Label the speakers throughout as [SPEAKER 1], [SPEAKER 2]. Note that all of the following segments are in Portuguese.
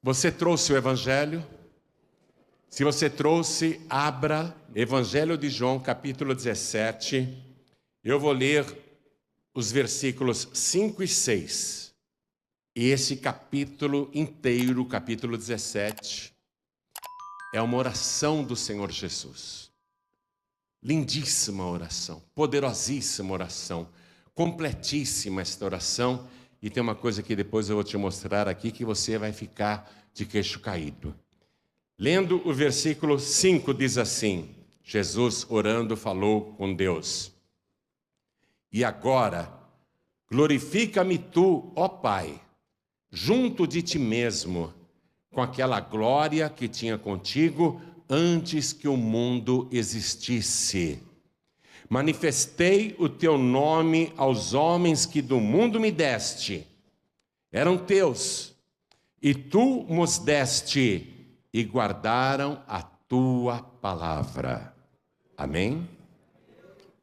[SPEAKER 1] Você trouxe o Evangelho? Se você trouxe, abra Evangelho de João, capítulo 17. Eu vou ler os versículos 5 e 6. E esse capítulo inteiro, capítulo 17, é uma oração do Senhor Jesus. Lindíssima oração, poderosíssima oração, completíssima esta oração. E tem uma coisa que depois eu vou te mostrar aqui que você vai ficar de queixo caído. Lendo o versículo 5 diz assim, Jesus orando falou com Deus. E agora, glorifica-me tu, ó Pai, junto de ti mesmo, com aquela glória que tinha contigo antes que o mundo existisse. Manifestei o teu nome aos homens que do mundo me deste. Eram teus, e tu nos deste, e guardaram a tua palavra. Amém?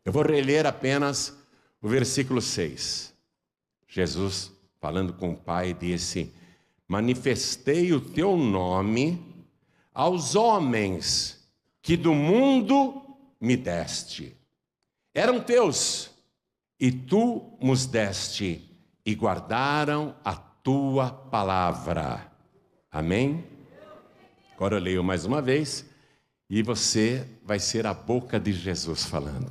[SPEAKER 1] Eu vou reler apenas o versículo 6. Jesus, falando com o Pai, disse: manifestei o teu nome aos homens que do mundo me deste. Eram teus, e tu nos deste, e guardaram a tua palavra. Amém? Agora eu leio mais uma vez, e você vai ser a boca de Jesus falando.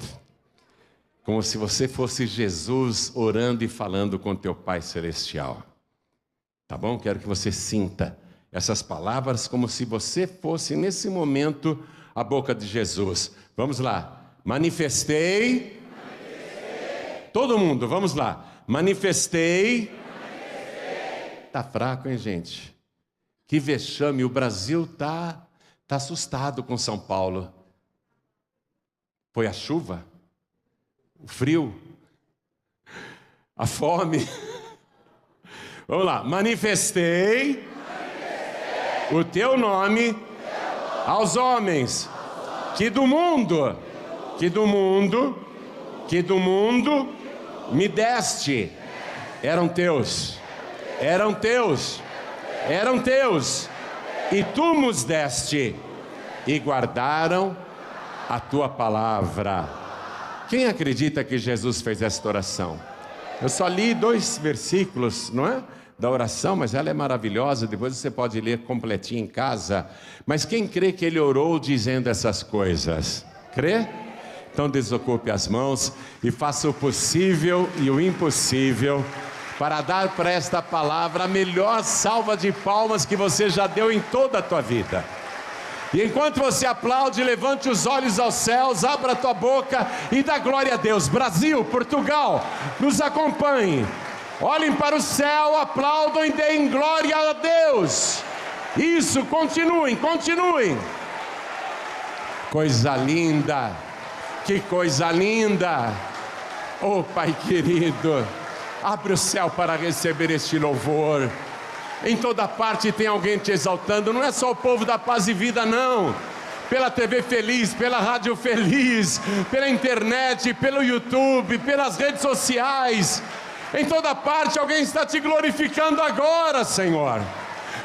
[SPEAKER 1] Como se você fosse Jesus orando e falando com teu Pai Celestial. Tá bom? Quero que você sinta essas palavras como se você fosse, nesse momento, a boca de Jesus. Vamos lá. Manifestei. Todo mundo, vamos lá. Manifestei. Tá fraco, hein, gente? Que vexame. O Brasil tá assustado com São Paulo. Foi a chuva? O frio? A fome? Vamos lá. Manifestei o teu nome aos homens que do mundo me deste. Eram teus, e tu nos deste, e guardaram a tua palavra. Quem acredita que Jesus fez esta oração? Eu só li 2 versículos, não é? Da oração, mas ela é maravilhosa, depois você pode ler completinho em casa. Mas quem crê que ele orou dizendo essas coisas? Crê? Então desocupe as mãos e faça o possível e o impossível para dar para esta palavra a melhor salva de palmas que você já deu em toda a tua vida. E enquanto você aplaude, levante os olhos aos céus, abra a tua boca e dá glória a Deus. Brasil, Portugal, nos acompanhe. Olhem para o céu, aplaudam e deem glória a Deus. Isso, continuem. Coisa linda, que coisa linda. Oh, Pai querido, abre o céu para receber este louvor. Em toda parte tem alguém te exaltando, não é só o povo da Paz e Vida, não. Pela TV Feliz, pela Rádio Feliz, pela internet, pelo YouTube, pelas redes sociais. Em toda parte alguém está te glorificando agora, Senhor.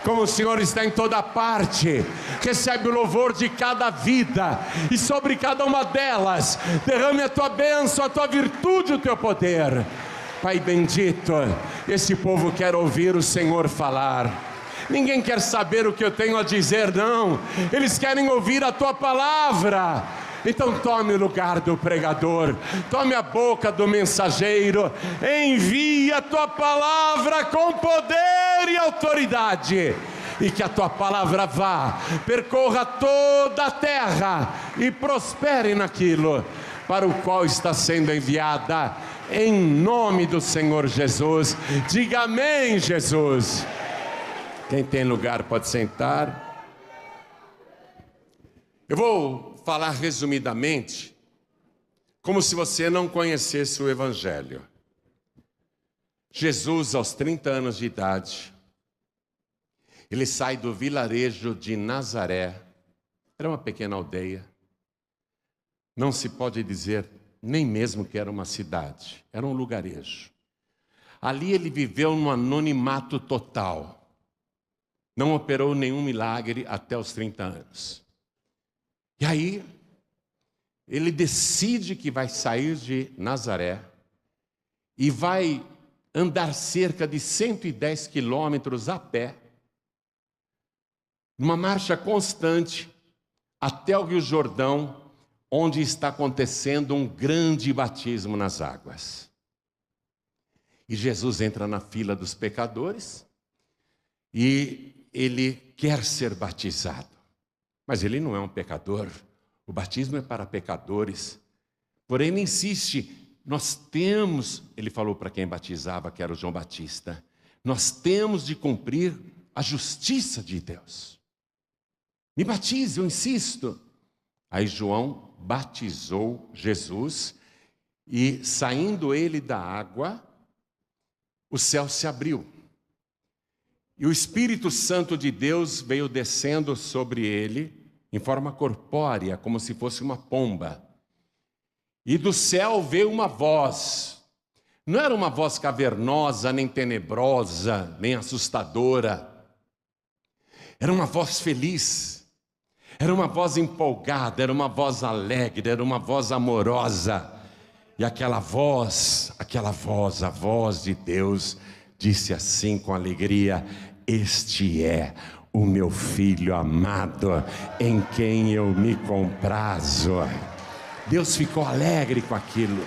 [SPEAKER 1] Como o Senhor está em toda parte, recebe o louvor de cada vida, e sobre cada uma delas, derrame a tua bênção, a tua virtude, o teu poder. Pai bendito, esse povo quer ouvir o Senhor falar. Ninguém quer saber o que eu tenho a dizer, não. Eles querem ouvir a tua palavra. Então tome o lugar do pregador, tome a boca do mensageiro, envia a tua palavra com poder e autoridade, e que a tua palavra vá, percorra toda a terra e prospere naquilo para o qual está sendo enviada, em nome do Senhor Jesus. Diga amém, Jesus. Quem tem lugar pode sentar. Eu vou falar resumidamente, como se você não conhecesse o Evangelho. Jesus, aos 30 anos de idade, ele sai do vilarejo de Nazaré. Era uma pequena aldeia. Não se pode dizer nem mesmo que era uma cidade, era um lugarejo. Ali ele viveu no anonimato total. não operou nenhum milagre até os 30 anos. E aí, ele decide que vai sair de Nazaré e vai andar cerca de 110 quilômetros a pé, numa marcha constante, até o Rio Jordão, onde está acontecendo um grande batismo nas águas. E Jesus entra na fila dos pecadores e ele quer ser batizado. Mas ele não é um pecador. O batismo é para pecadores. Porém, ele insiste, nós temos, ele falou para quem batizava, que era o João Batista, nós temos de cumprir a justiça de Deus. Me batize, eu insisto. Aí João batizou Jesus e, saindo ele da água, o céu se abriu. E o Espírito Santo de Deus veio descendo sobre ele em forma corpórea, como se fosse uma pomba. E do céu veio uma voz. Não era uma voz cavernosa, nem tenebrosa, nem assustadora. Era uma voz feliz. Era uma voz empolgada, era uma voz alegre, era uma voz amorosa. E aquela voz, a voz de Deus, disse assim com alegria: este é o meu filho amado, em quem eu me comprazo. Deus ficou alegre com aquilo.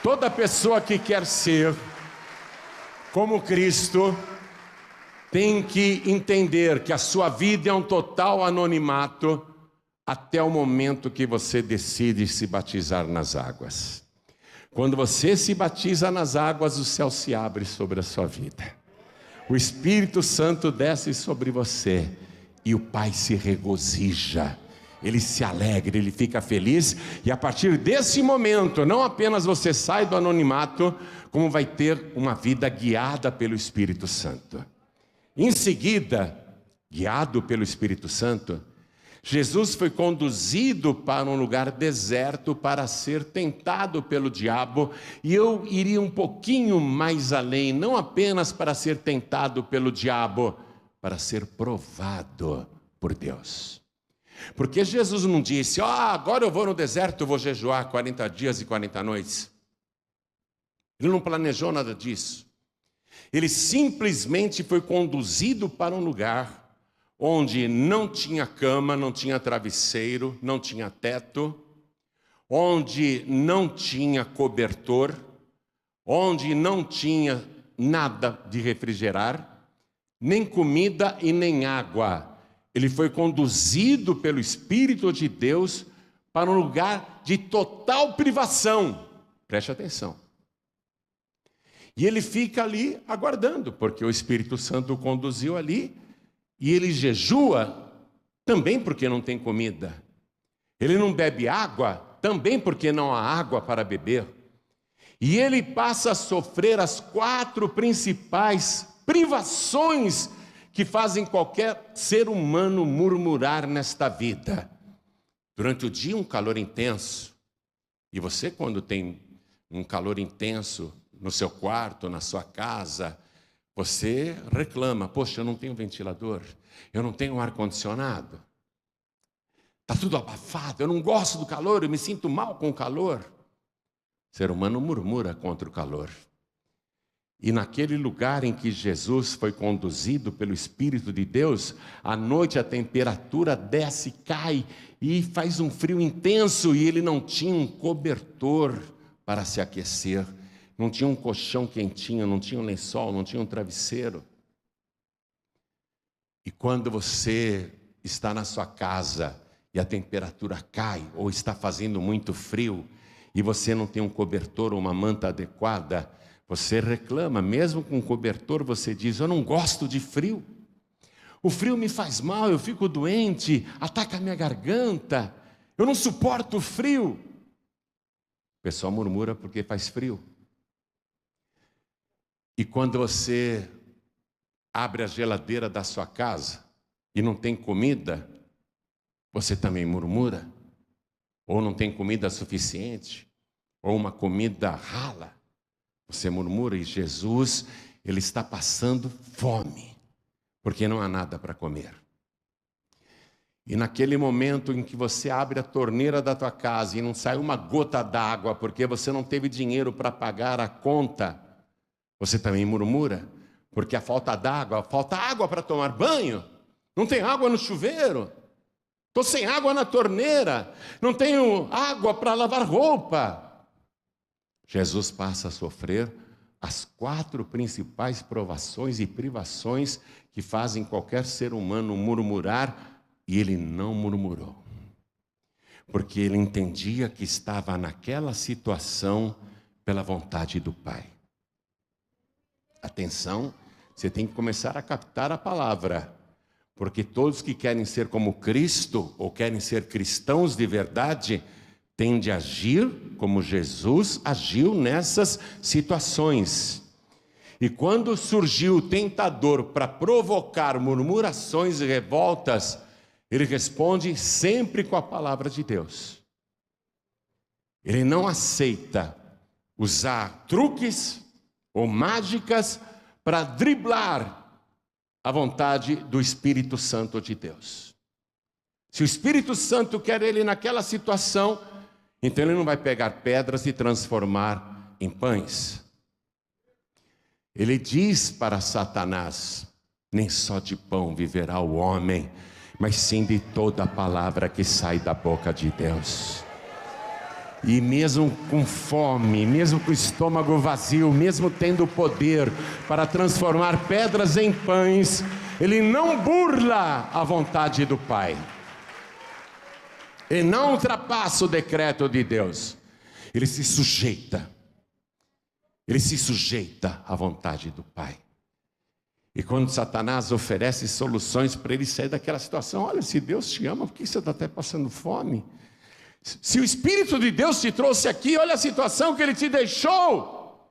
[SPEAKER 1] Toda pessoa que quer ser como Cristo tem que entender que a sua vida é um total anonimato até o momento que você decide se batizar nas águas. Quando você se batiza nas águas, o céu se abre sobre a sua vida. O Espírito Santo desce sobre você e o Pai se regozija. Ele se alegra, ele fica feliz, e a partir desse momento, não apenas você sai do anonimato, como vai ter uma vida guiada pelo Espírito Santo. Em seguida, guiado pelo Espírito Santo, Jesus foi conduzido para um lugar deserto para ser tentado pelo diabo, e eu iria um pouquinho mais além, não apenas para ser tentado pelo diabo, para ser provado por Deus. Porque Jesus não disse: agora eu vou no deserto, eu vou jejuar 40 dias e 40 noites. Ele não planejou nada disso. Ele simplesmente foi conduzido para um lugar onde não tinha cama, não tinha travesseiro, não tinha teto, onde não tinha cobertor, onde não tinha nada de refrigerar, nem comida e nem água. Ele foi conduzido pelo Espírito de Deus para um lugar de total privação. Preste atenção. E ele fica ali aguardando, porque o Espírito Santo o conduziu ali, e ele jejua também porque não tem comida. Ele não bebe água também porque não há água para beber. E ele passa a sofrer as 4 principais privações que fazem qualquer ser humano murmurar nesta vida. Durante o dia, um calor intenso. E você, quando tem um calor intenso no seu quarto, na sua casa, você reclama: poxa, eu não tenho ventilador, eu não tenho ar-condicionado, está tudo abafado, eu não gosto do calor, eu me sinto mal com o calor. O ser humano murmura contra o calor. E naquele lugar em que Jesus foi conduzido pelo Espírito de Deus, à noite a temperatura desce, cai e faz um frio intenso, e ele não tinha um cobertor para se aquecer, não tinha um colchão quentinho, não tinha um lençol, não tinha um travesseiro. E quando você está na sua casa e a temperatura cai, ou está fazendo muito frio, e você não tem um cobertor ou uma manta adequada, você reclama. Mesmo com cobertor, você diz: eu não gosto de frio, o frio me faz mal, eu fico doente, ataca a minha garganta, eu não suporto o frio. O pessoal murmura porque faz frio. E quando você abre a geladeira da sua casa e não tem comida, você também murmura. Ou não tem comida suficiente, ou uma comida rala, você murmura. E Jesus, ele está passando fome. porque não há nada para comer. E naquele momento em que você abre a torneira da tua casa e não sai uma gota d'água, porque você não teve dinheiro para pagar a conta, você também murmura, porque a falta d'água, falta água para tomar banho, não tem água no chuveiro, estou sem água na torneira, não tenho água para lavar roupa. Jesus passa a sofrer as 4 principais provações e privações que fazem qualquer ser humano murmurar, e ele não murmurou, porque ele entendia que estava naquela situação pela vontade do Pai. Atenção, você tem que começar a captar a palavra, porque todos que querem ser como Cristo, ou querem ser cristãos de verdade, têm de agir como Jesus agiu nessas situações. E quando surgiu o tentador para provocar murmurações e revoltas, ele responde sempre com a palavra de Deus. Ele não aceita usar truques ou mágicas para driblar a vontade do Espírito Santo de Deus. Se o Espírito Santo quer ele naquela situação, então ele não vai pegar pedras e transformar em pães. Ele diz para Satanás: nem só de pão viverá o homem, mas sim de toda a palavra que sai da boca de Deus. E mesmo com fome, mesmo com o estômago vazio, mesmo tendo poder para transformar pedras em pães, ele não burla a vontade do Pai. Ele não ultrapassa o decreto de Deus. Ele se sujeita. Ele se sujeita à vontade do Pai. E quando Satanás oferece soluções para ele sair daquela situação, olha, se Deus te ama, por que você está até passando fome? Se o Espírito de Deus te trouxe aqui, olha a situação que Ele te deixou.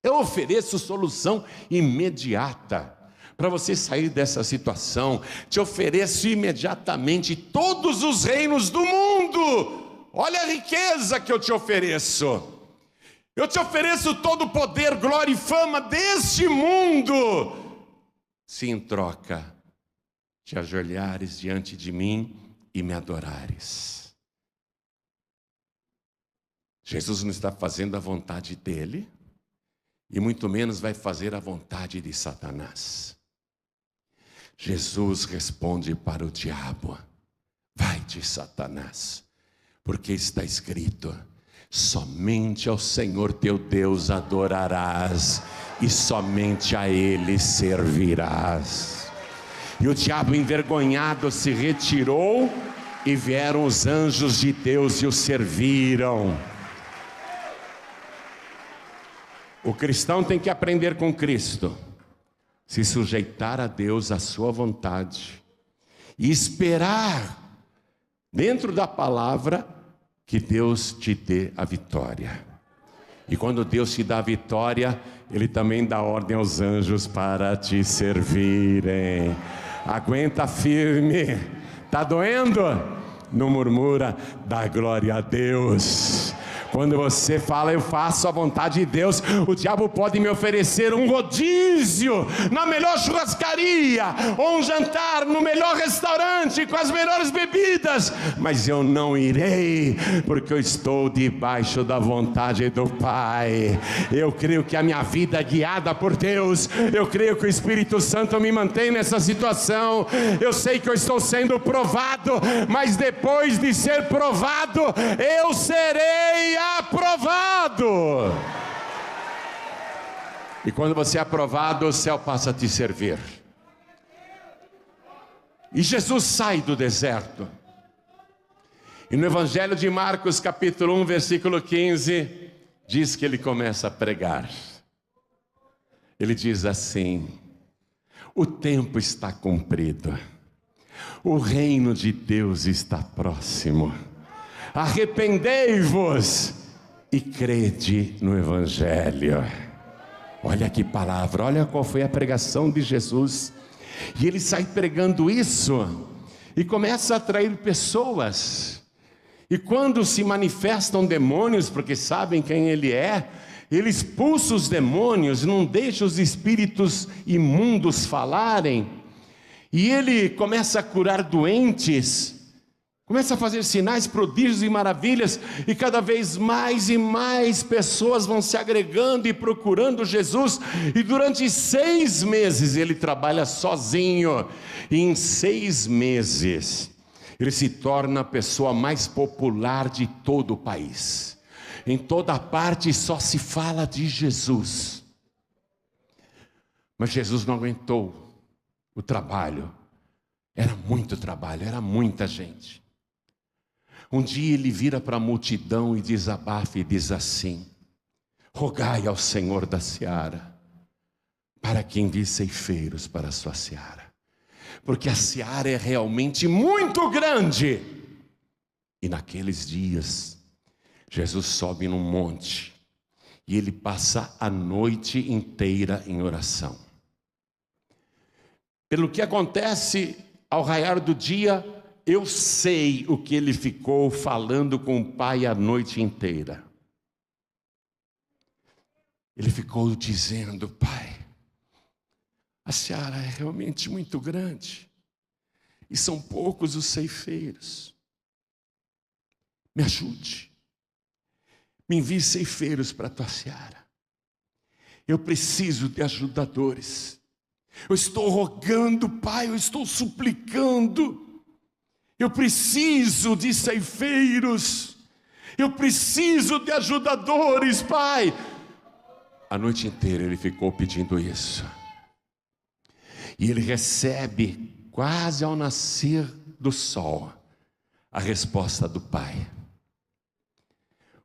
[SPEAKER 1] Eu ofereço solução imediata para você sair dessa situação. Te ofereço imediatamente todos os reinos do mundo. Olha a riqueza que eu te ofereço. Eu te ofereço todo o poder, glória e fama deste mundo, se em troca te ajoelhares diante de mim e me adorares. Jesus não está fazendo a vontade dele, e muito menos vai fazer a vontade de Satanás. Jesus responde para o diabo: vai-te, Satanás, porque está escrito: somente ao Senhor teu Deus adorarás, e somente a Ele servirás. E o diabo envergonhado se retirou, e vieram os anjos de Deus e o serviram. O cristão tem que aprender com Cristo, se sujeitar a Deus, à sua vontade, e esperar dentro da palavra que Deus te dê a vitória. E quando Deus te dá a vitória, Ele também dá ordem aos anjos para te servirem. Aguenta firme. Está doendo? Não murmura, dá glória a Deus. Quando você fala, eu faço a vontade de Deus, o diabo pode me oferecer um rodízio na melhor churrascaria, ou um jantar no melhor restaurante, com as melhores bebidas, mas eu não irei, porque eu estou debaixo da vontade do Pai. Eu creio que a minha vida é guiada por Deus, eu creio que o Espírito Santo me mantém nessa situação. Eu sei que eu estou sendo provado, mas depois de ser provado, eu serei aprovado. E quando você é aprovado, o céu passa a te servir. E Jesus sai do deserto. E no Evangelho de Marcos, capítulo 1, versículo 15, diz que ele começa a pregar. Ele diz assim: o tempo está cumprido, o reino de Deus está próximo. Arrependei-vos e crede no Evangelho. Olha que palavra, olha qual foi a pregação de Jesus. E ele sai pregando isso e começa a atrair pessoas. E quando se manifestam demônios, porque sabem quem ele é, Ele expulsa os demônios, não deixa os espíritos imundos falarem. E ele começa a curar doentes, começa a fazer sinais, prodígios e maravilhas. E cada vez mais e mais pessoas vão se agregando e procurando Jesus. E durante 6 meses ele trabalha sozinho. E em 6 meses ele se torna a pessoa mais popular de todo o país. Em toda parte só se fala de Jesus. Mas Jesus não aguentou o trabalho. Era muito trabalho, era muita gente. Um dia ele vira para a multidão e desabafa e diz assim: rogai ao Senhor da seara, para que envie ceifeiros para a sua seara. Porque a seara é realmente muito grande. E naqueles dias, Jesus sobe num monte e ele passa a noite inteira em oração. Pelo que acontece ao raiar do dia, eu sei o que ele ficou falando com o Pai a noite inteira. Ele ficou dizendo: Pai, a seara é realmente muito grande e são poucos os ceifeiros. Me ajude. Me envie ceifeiros para a tua seara. Eu preciso de ajudadores. Eu estou rogando, Pai, eu estou suplicando. Eu preciso de ceifeiros. Eu preciso de ajudadores, Pai. A noite inteira ele ficou pedindo isso. E ele recebe, quase ao nascer do sol, a resposta do Pai.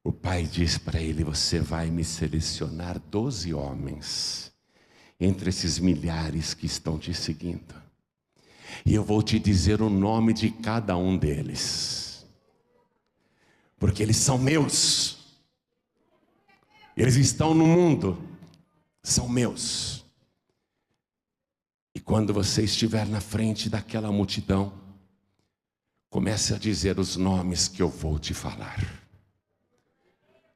[SPEAKER 1] O Pai diz para ele: você vai me selecionar 12 homens, entre esses milhares que estão te seguindo. E eu vou te dizer o nome de cada um deles. Porque eles são meus. Eles estão no mundo. São meus. E quando você estiver na frente daquela multidão, comece a dizer os nomes que eu vou te falar.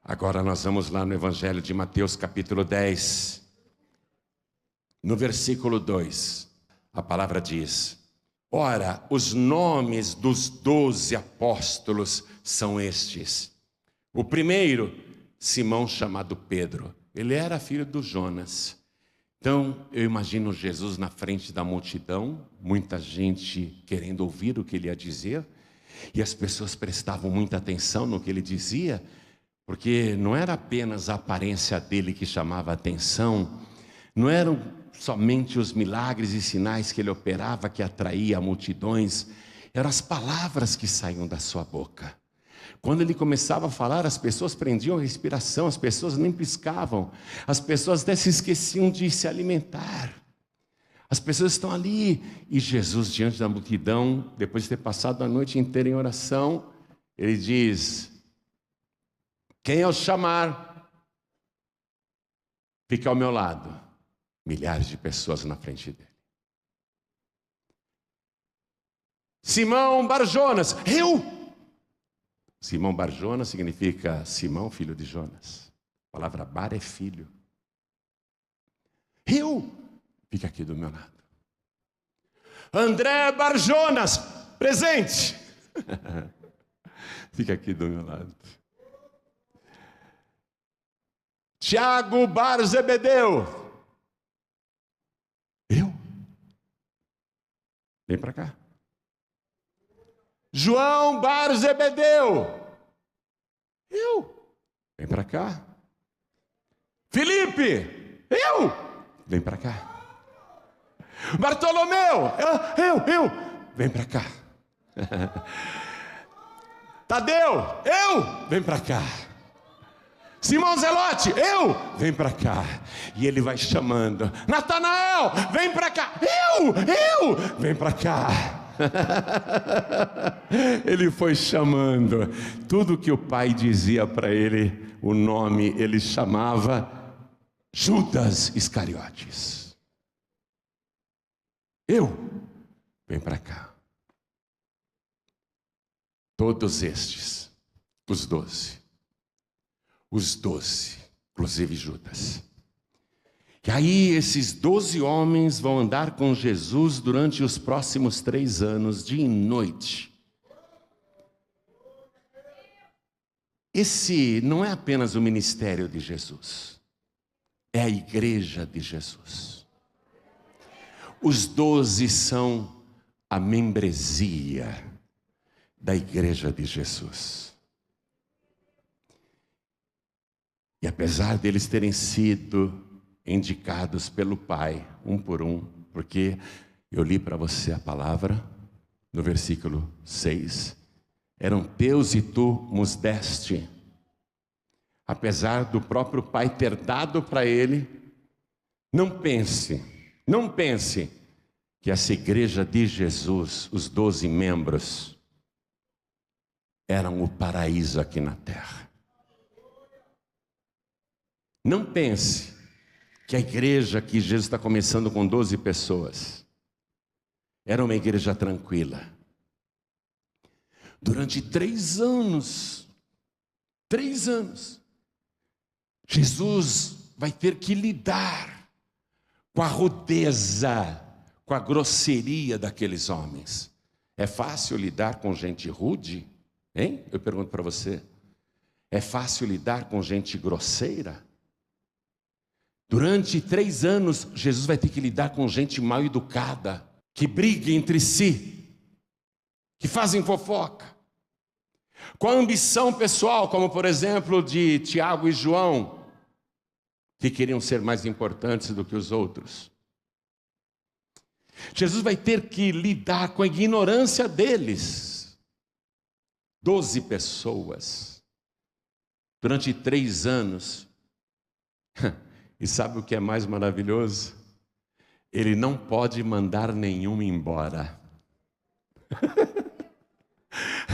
[SPEAKER 1] Agora nós vamos lá no Evangelho de Mateus capítulo 10, no versículo 2, a palavra diz: ora, os nomes dos 12 apóstolos são estes. O primeiro, Simão, chamado Pedro, ele era filho do Jonas. Então eu imagino Jesus na frente da multidão, muita gente querendo ouvir o que ele ia dizer, e as pessoas prestavam muita atenção no que ele dizia, porque não era apenas a aparência dele que chamava a atenção, não eram somente os milagres e sinais que ele operava que atraía multidões, eram as palavras que saíam da sua boca. Quando ele começava a falar, as pessoas prendiam a respiração, as pessoas nem piscavam, as pessoas até se esqueciam de se alimentar. As pessoas estão ali, e Jesus, diante da multidão, depois de ter passado a noite inteira em oração, ele diz: quem eu chamar, fica ao meu lado. Milhares de pessoas na frente dele. Simão Bar-Jonas, eu. Simão Bar-Jonas significa Simão, filho de Jonas. A palavra Bar é filho. Eu, fica aqui do meu lado. André Bar-Jonas, presente. Fica aqui do meu lado. Tiago Bar-Zebedeu, eu. Vem para cá. João Bar-Zebedeu, eu. Vem para cá. Felipe, eu. Vem para cá. Bartolomeu, eu. Vem para cá. Tadeu, eu. Vem para cá. Simão Zelote, eu. Vem para cá. E ele vai chamando. Natanael, vem para cá. Eu. Vem para cá. Ele foi chamando. Tudo que o pai dizia para ele, o nome, ele chamava Judas Iscariotes. Eu. Vem para cá. Todos estes, os 12. Os 12 inclusive Judas. E aí esses 12 homens vão andar com Jesus durante os próximos 3 anos, dia e noite. Esse não é apenas o ministério de Jesus, é a igreja de Jesus. Os 12 são a membresia da igreja de Jesus. E apesar deles terem sido indicados pelo Pai, um por um, porque eu li para você a palavra, no versículo 6, eram teus e tu nos deste. Apesar do próprio Pai ter dado para ele, não pense que essa igreja de Jesus, os 12 membros, eram o paraíso aqui na terra. Não pense que a igreja que Jesus está começando com 12 pessoas era uma igreja tranquila. Durante 3 anos, Jesus vai ter que lidar com a rudeza, com a grosseria daqueles homens. É fácil lidar com gente rude? Hein? Eu pergunto para você. É fácil lidar com gente grosseira? Durante 3 anos, Jesus vai ter que lidar com gente mal educada, que briga entre si, que fazem fofoca, com a ambição pessoal, como por exemplo de Tiago e João, que queriam ser mais importantes do que os outros. Jesus vai ter que lidar com a ignorância deles. 12 pessoas, durante 3 anos. E sabe o que é mais maravilhoso? Ele não pode mandar nenhum embora.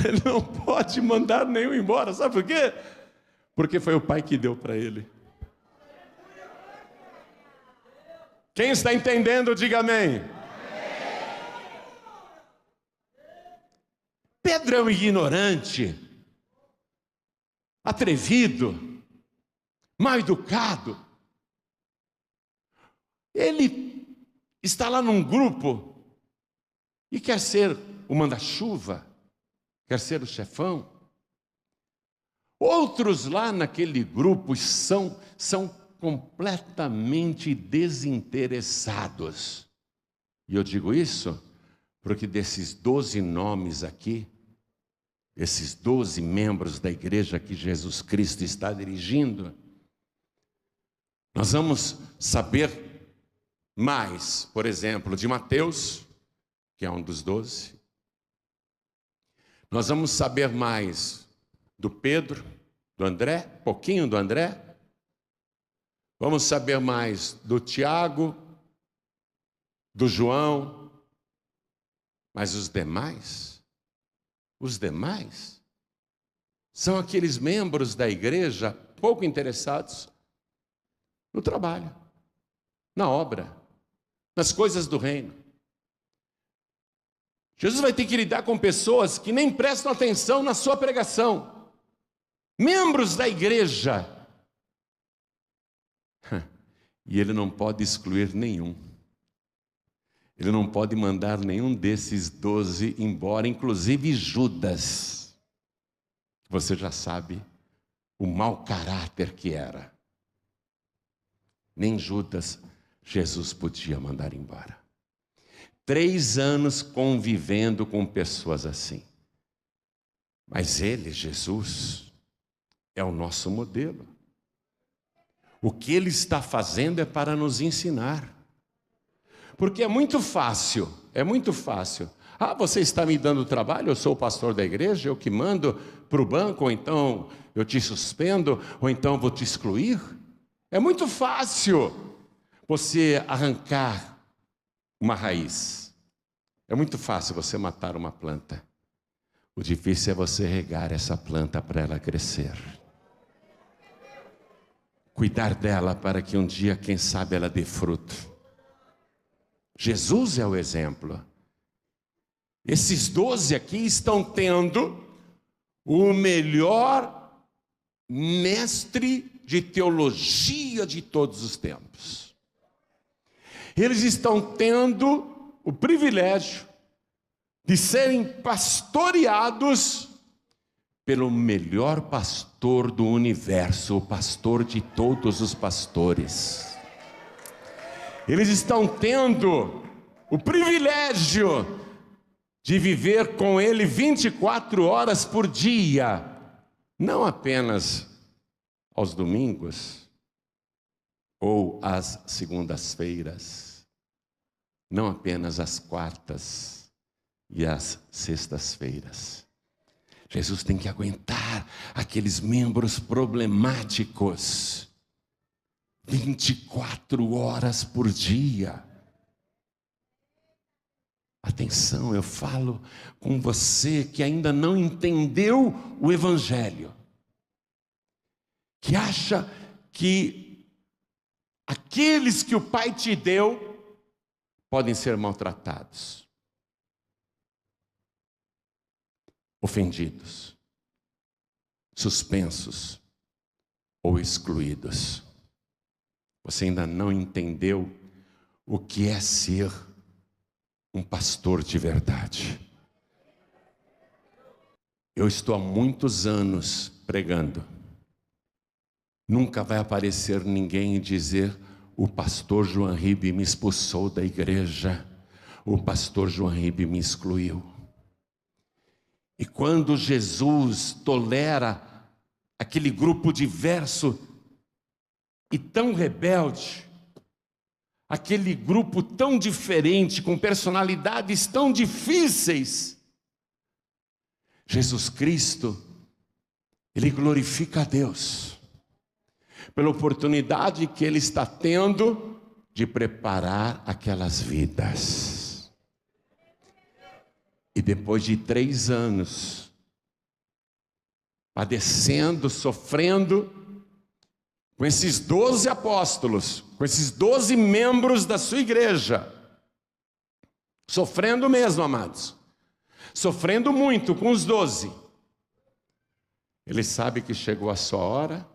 [SPEAKER 1] Ele não pode mandar nenhum embora. Sabe por quê? Porque foi o Pai que deu para ele. Quem está entendendo, diga amém. Pedro é um ignorante, atrevido, mal educado. Ele está lá num grupo e quer ser o manda-chuva, quer ser o chefão. Outros lá naquele grupo são completamente desinteressados. E eu digo isso porque desses 12 nomes aqui, esses 12 membros da igreja que Jesus Cristo está dirigindo, nós vamos saber mais, por exemplo, de Mateus, que é um dos 12. Nós vamos saber mais do Pedro, do André, pouquinho do André. Vamos saber mais do Tiago, do João. Mas os demais são aqueles membros da igreja pouco interessados no trabalho, na obra, nas coisas do reino. Jesus vai ter que lidar com pessoas que nem prestam atenção na sua pregação. Membros da igreja. E ele não pode excluir nenhum. Ele não pode mandar nenhum desses 12 embora, inclusive Judas. Você já sabe o mau caráter que era. Nem Judas Jesus podia mandar embora. 3 anos convivendo com pessoas assim. Mas ele, Jesus, é o nosso modelo. O que ele está fazendo é para nos ensinar. Porque é muito fácil. Ah, você está me dando trabalho, eu sou o pastor da igreja, eu que mando para o banco, ou então eu te suspendo, ou então vou te excluir. É muito fácil você arrancar uma raiz. É muito fácil você matar uma planta. O difícil é você regar essa planta para ela crescer. Cuidar dela para que um dia, quem sabe, ela dê fruto. Jesus é o exemplo. Esses 12 aqui estão tendo o melhor mestre de teologia de todos os tempos. Eles estão tendo o privilégio de serem pastoreados pelo melhor pastor do universo, o pastor de todos os pastores. Eles estão tendo o privilégio de viver com ele 24 horas por dia, não apenas aos domingos ou às segundas-feiras, não apenas às quartas e às sextas-feiras. Jesus tem que aguentar aqueles membros problemáticos 24 horas por dia. Atenção, eu falo com você que ainda não entendeu o Evangelho, que acha que aqueles que o Pai te deu podem ser maltratados, ofendidos, suspensos ou excluídos. Você ainda não entendeu o que é ser um pastor de verdade. Eu estou há muitos anos pregando. Nunca vai aparecer ninguém e dizer: o pastor João Ribe me expulsou da igreja, o pastor João Ribe me excluiu. E quando Jesus tolera aquele grupo diverso e tão rebelde, aquele grupo tão diferente, com personalidades tão difíceis, Jesus Cristo, Ele glorifica a Deus pela oportunidade que Ele está tendo de preparar aquelas vidas. E depois de 3 anos, padecendo, sofrendo, com esses 12 apóstolos, com esses 12 membros da sua igreja, sofrendo mesmo, amados, sofrendo muito com os 12, ele sabe que chegou a sua hora,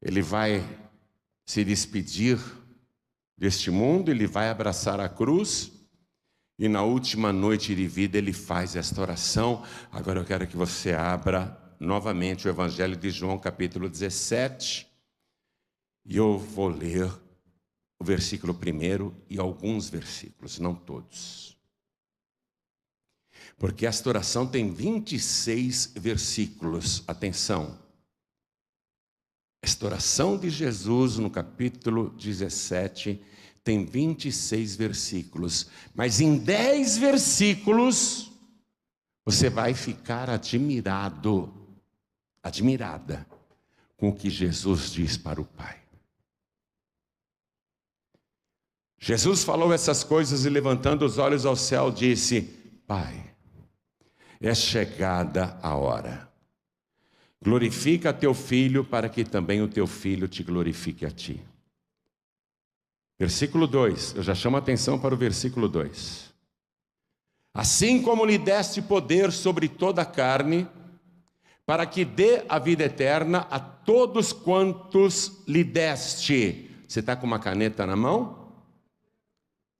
[SPEAKER 1] ele vai se despedir deste mundo, ele vai abraçar a cruz, e na última noite de vida ele faz esta oração. Agora eu quero que você abra novamente o Evangelho de João, capítulo 17, e eu vou ler o versículo 1 e alguns versículos, não todos. Porque esta oração tem 26 versículos. Atenção. Esta oração de Jesus no capítulo 17 tem 26 versículos. Mas em 10 versículos você vai ficar admirada com o que Jesus diz para o Pai. Jesus falou essas coisas e, levantando os olhos ao céu, disse: Pai, é chegada a hora. Glorifica teu filho, para que também o teu filho te glorifique a ti. Versículo 2, eu já chamo a atenção para o versículo 2. Assim como lhe deste poder sobre toda a carne, para que dê a vida eterna a todos quantos lhe deste. Você está com uma caneta na mão?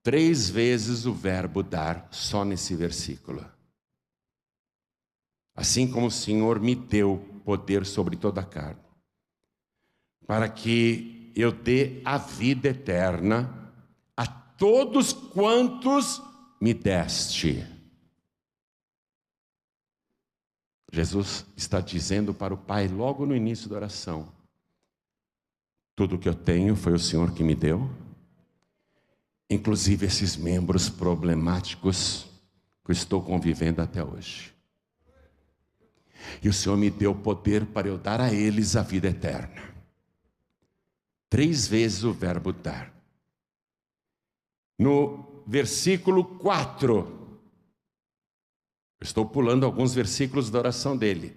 [SPEAKER 1] 3 vezes o verbo dar, só nesse versículo. Assim como o Senhor me deu poder sobre toda a carne, para que eu dê a vida eterna a todos quantos me deste. Jesus está dizendo para o Pai, logo no início da oração: tudo o que eu tenho foi o Senhor que me deu, inclusive esses membros problemáticos que eu estou convivendo até hoje. E o Senhor me deu poder para eu dar a eles a vida eterna. 3 vezes o verbo dar. No versículo 4, eu estou pulando alguns versículos da oração dele.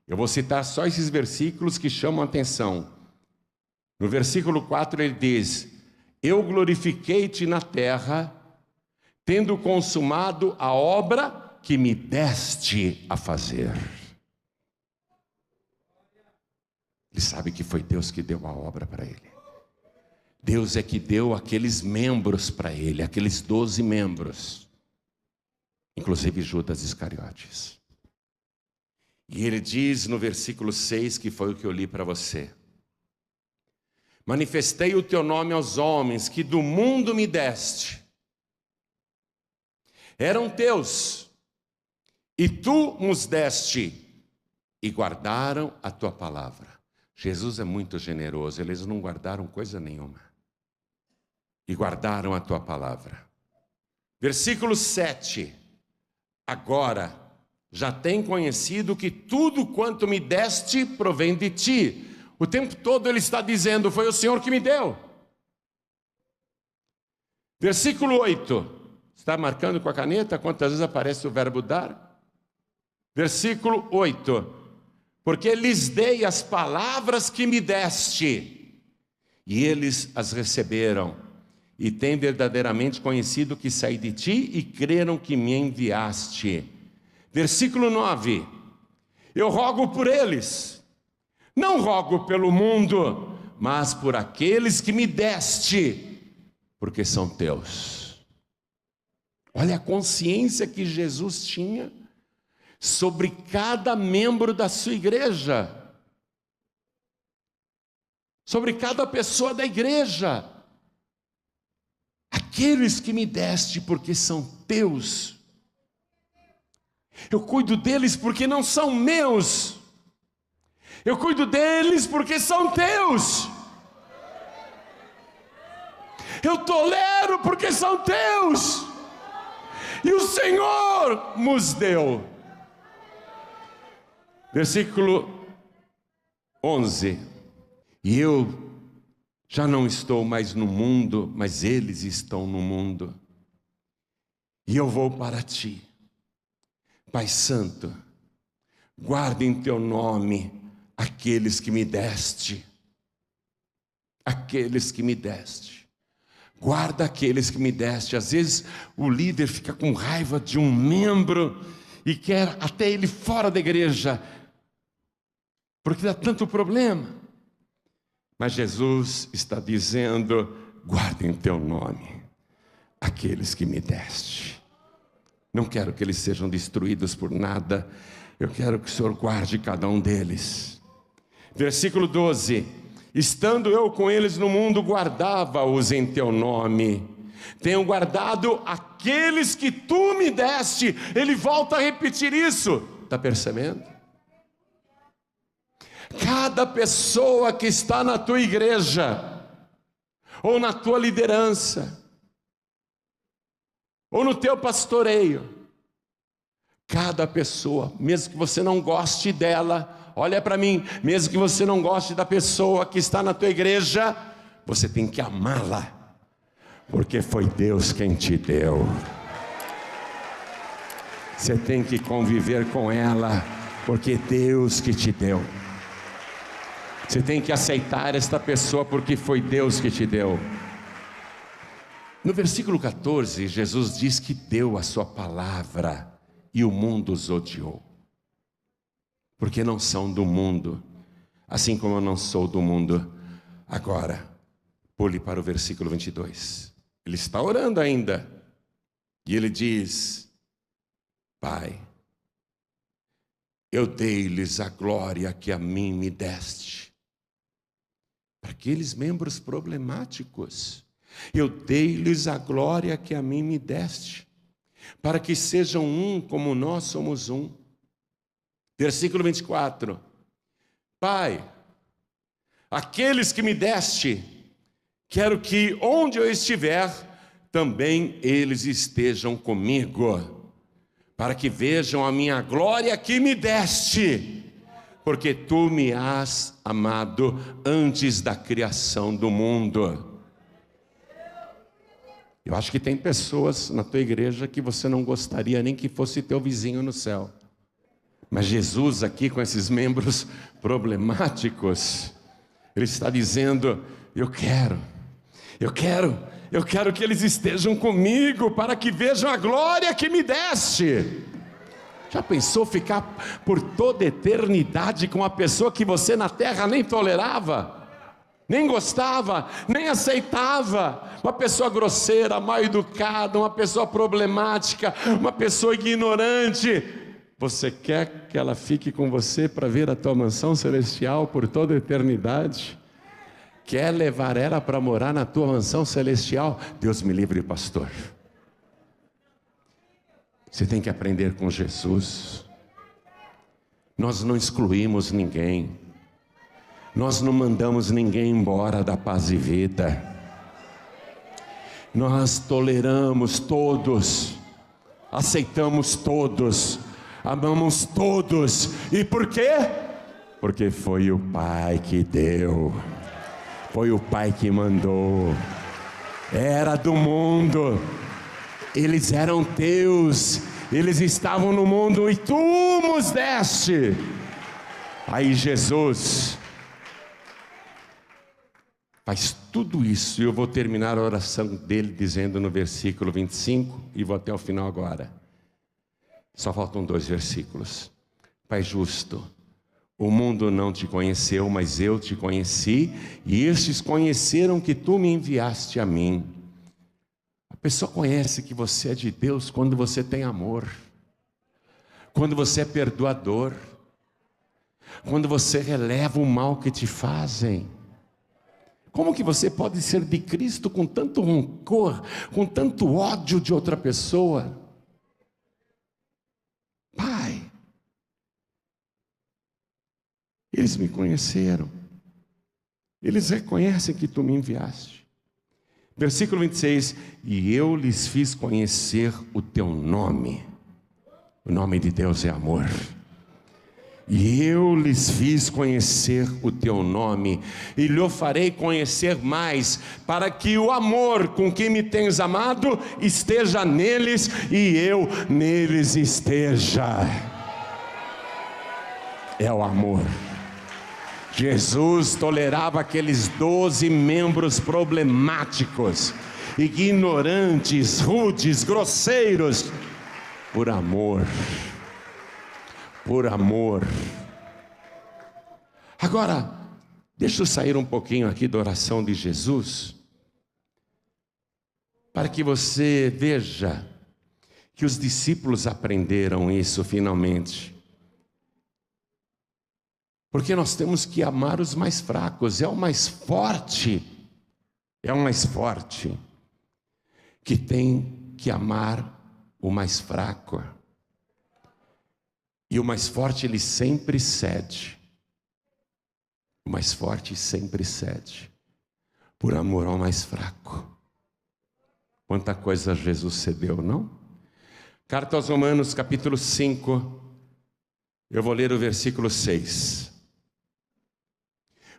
[SPEAKER 1] Eu vou citar só esses versículos que chamam a atenção. No versículo 4 ele diz: eu glorifiquei-te na terra, tendo consumado a obra que me deste a fazer. Ele sabe que foi Deus que deu a obra para ele. Deus é que deu aqueles membros para ele, aqueles 12 membros, inclusive Judas Iscariotes. E ele diz no versículo 6, que foi o que eu li para você: manifestei o teu nome aos homens que do mundo me deste. Eram teus, e tu nos deste, e guardaram a tua palavra. Jesus é muito generoso, eles não guardaram coisa nenhuma. E guardaram a tua palavra. Versículo 7. Agora já tem conhecido que tudo quanto me deste provém de ti. O tempo todo ele está dizendo: foi o Senhor que me deu. Versículo 8. Está marcando com a caneta quantas vezes aparece o verbo dar? Versículo 8. Porque lhes dei as palavras que me deste, e eles as receberam, e têm verdadeiramente conhecido que saí de ti, e creram que me enviaste. Versículo 9. Eu rogo por eles, não rogo pelo mundo, mas por aqueles que me deste, porque são teus. Olha a consciência que Jesus tinha sobre cada membro da sua igreja, sobre cada pessoa da igreja. Aqueles que me deste, porque são teus. Eu cuido deles porque não são meus. Eu cuido deles porque são teus. Eu tolero porque são teus. E o Senhor nos deu. Versículo 11. E eu já não estou mais no mundo, mas eles estão no mundo. E eu vou para ti. Pai Santo, guarda em teu nome aqueles que me deste. Aqueles que me deste. Guarda aqueles que me deste. Às vezes o líder fica com raiva de um membro e quer até ele fora da igreja, porque dá tanto problema. Mas Jesus está dizendo: guarda em teu nome aqueles que me deste. Não quero que eles sejam destruídos por nada. Eu quero que o Senhor guarde cada um deles. Versículo 12. Estando eu com eles no mundo, guardava-os em teu nome. Tenho guardado aqueles que tu me deste. Ele volta a repetir isso. Está percebendo? Cada pessoa que está na tua igreja, ou na tua liderança, ou no teu pastoreio, cada pessoa, mesmo que você não goste dela, olha para mim, mesmo que você não goste da pessoa que está na tua igreja, você tem que amá-la, porque foi Deus quem te deu. Você tem que conviver com ela, porque Deus que te deu. Você tem que aceitar esta pessoa, porque foi Deus que te deu. No versículo 14, Jesus diz que deu a sua palavra e o mundo os odiou, porque não são do mundo, assim como eu não sou do mundo. Agora, pule para o versículo 22. Ele está orando ainda, e ele diz: Pai, eu dei-lhes a glória que a mim me deste. Para aqueles membros problemáticos, eu dei-lhes a glória que a mim me deste, para que sejam um como nós somos um. Versículo 24. Pai, aqueles que me deste, quero que onde eu estiver, também eles estejam comigo, para que vejam a minha glória que me deste, porque tu me has amado antes da criação do mundo. Eu acho que tem pessoas na tua igreja que você não gostaria nem que fosse teu vizinho no céu. Mas Jesus aqui, com esses membros problemáticos, Ele está dizendo: eu quero que eles estejam comigo, para que vejam a glória que me deste. Já pensou ficar por toda eternidade com uma pessoa que você na terra nem tolerava, nem gostava, nem aceitava? Uma pessoa grosseira, mal educada, uma pessoa problemática, uma pessoa ignorante. Você quer que ela fique com você para ver a tua mansão celestial por toda a eternidade? Quer levar ela para morar na tua mansão celestial? Deus me livre, pastor. Você tem que aprender com Jesus. Nós não excluímos ninguém. Nós não mandamos ninguém embora da paz e vida. Nós toleramos todos, aceitamos todos, amamos todos. E por quê? Porque foi o Pai que deu, foi o Pai que mandou. Era do mundo, eles eram teus, eles estavam no mundo e tu os deste. Aí Jesus faz tudo isso, e eu vou terminar a oração dele dizendo no versículo 25, e vou até o final agora. Só faltam 2 versículos. Pai justo, o mundo não te conheceu, mas eu te conheci, e estes conheceram que tu me enviaste a mim. A pessoa conhece que você é de Deus quando você tem amor, quando você é perdoador, quando você releva o mal que te fazem. Como que você pode ser de Cristo com tanto rancor, com tanto ódio de outra pessoa? Pai, eles me conheceram, eles reconhecem que tu me enviaste. Versículo 26, e eu lhes fiz conhecer o teu nome. O nome de Deus é amor. E eu lhes fiz conhecer o teu nome, e lhe farei conhecer mais, para que o amor com que me tens amado esteja neles, e eu neles esteja. É o amor. Jesus tolerava aqueles 12 membros problemáticos, ignorantes, rudes, grosseiros, por amor. Por amor. Agora, deixa eu sair um pouquinho aqui da oração de Jesus, para que você veja que os discípulos aprenderam isso finalmente. Porque nós temos que amar os mais fracos, é o mais forte que tem que amar o mais fraco. E o mais forte, ele sempre cede. O mais forte sempre cede, por amor ao mais fraco. Quanta coisa Jesus cedeu, não? Carta aos Romanos, capítulo 5, eu vou ler o versículo 6.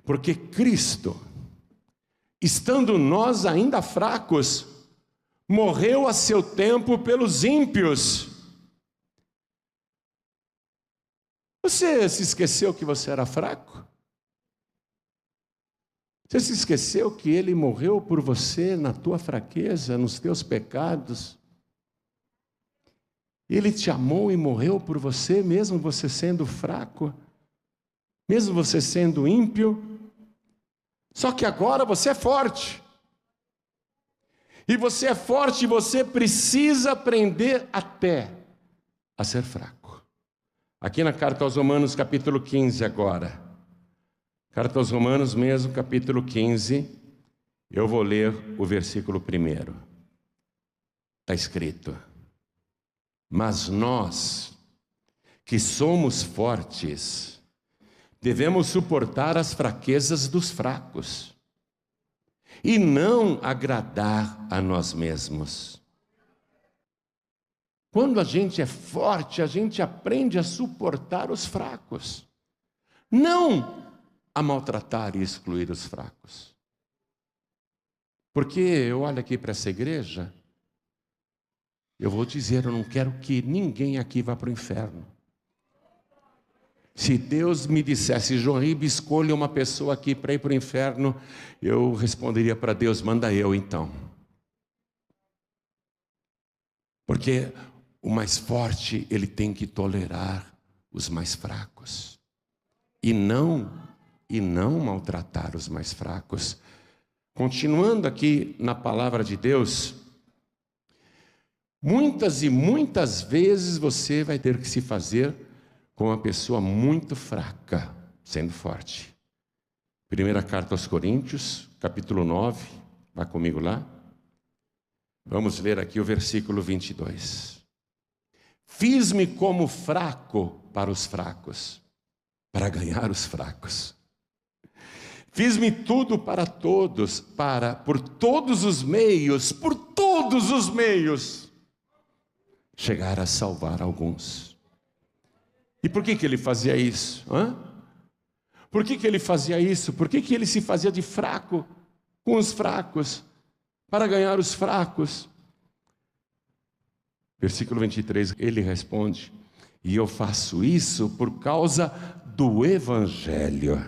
[SPEAKER 1] Porque Cristo, estando nós ainda fracos, morreu a seu tempo pelos ímpios. Você se esqueceu que você era fraco? Você se esqueceu que Ele morreu por você na tua fraqueza, nos teus pecados? Ele te amou e morreu por você, mesmo você sendo fraco, mesmo você sendo ímpio. Só que agora você é forte. E você é forte e você precisa aprender até a ser fraco. Aqui na Carta aos Romanos, capítulo 15 agora. Carta aos Romanos mesmo, capítulo 15. Eu vou ler o versículo 1. Está escrito: mas nós, que somos fortes, devemos suportar as fraquezas dos fracos, e não agradar a nós mesmos. Quando a gente é forte, a gente aprende a suportar os fracos, não a maltratar e excluir os fracos. Porque eu olho aqui para essa igreja, eu vou dizer, eu não quero que ninguém aqui vá para o inferno. Se Deus me dissesse, João Ribe, escolha uma pessoa aqui para ir para o inferno, eu responderia para Deus, manda eu então. Porque o mais forte, ele tem que tolerar os mais fracos. E não maltratar os mais fracos. Continuando aqui na palavra de Deus, muitas e muitas vezes você vai ter que se fazer com uma pessoa muito fraca, sendo forte. Primeira carta aos Coríntios, capítulo 9, vai comigo lá. Vamos ler aqui o versículo 22. Fiz-me como fraco para os fracos, para ganhar os fracos. Fiz-me tudo para todos, por todos os meios, chegar a salvar alguns. E por que ele fazia isso? Por que ele fazia isso? Por que ele se fazia de fraco com os fracos, para ganhar os fracos? Versículo 23, ele responde: e eu faço isso por causa do Evangelho,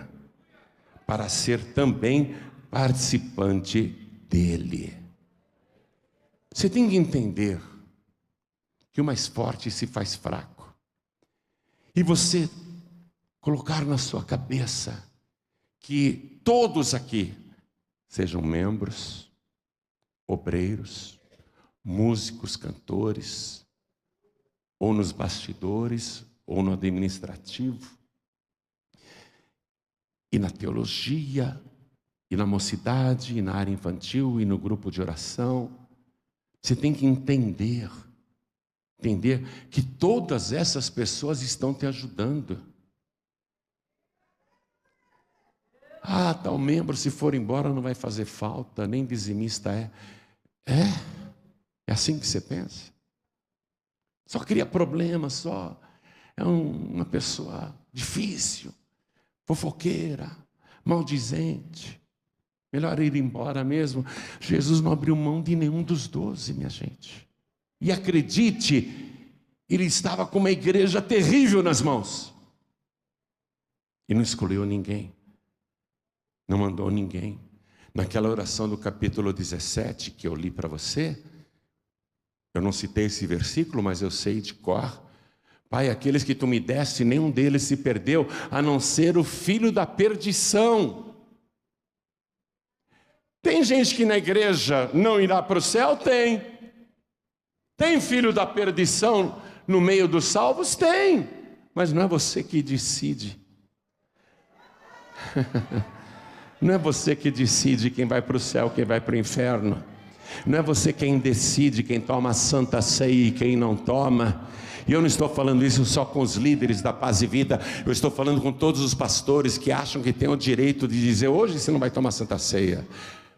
[SPEAKER 1] para ser também participante dele. Você tem que entender que o mais forte se faz fraco. E você colocar na sua cabeça que todos aqui, sejam membros, obreiros, músicos, cantores, ou nos bastidores, ou no administrativo, e na teologia, e na mocidade, e na área infantil, e no grupo de oração, você tem que entender que todas essas pessoas estão te ajudando. Tal membro, se for embora, não vai fazer falta, nem dizimista é. É assim que você pensa? Só cria problema, só. É uma pessoa difícil, fofoqueira, maldizente. Melhor ir embora mesmo. Jesus não abriu mão de nenhum dos 12, minha gente. E acredite, ele estava com uma igreja terrível nas mãos. E não escolheu ninguém. Não mandou ninguém. Naquela oração do capítulo 17 que eu li para você, eu não citei esse versículo, mas eu sei de cor. Pai, aqueles que tu me deste, nenhum deles se perdeu, a não ser o filho da perdição. Tem gente que na igreja não irá para o céu? Tem. Tem filho da perdição no meio dos salvos? Tem. Mas não é você que decide. Não é você que decide quem vai para o céu, quem vai para o inferno. Não é você quem decide quem toma a santa ceia e quem não toma. E eu não estou falando isso só com os líderes da Paz e Vida. Eu estou falando com todos os pastores que acham que têm o direito de dizer: hoje você não vai tomar santa ceia,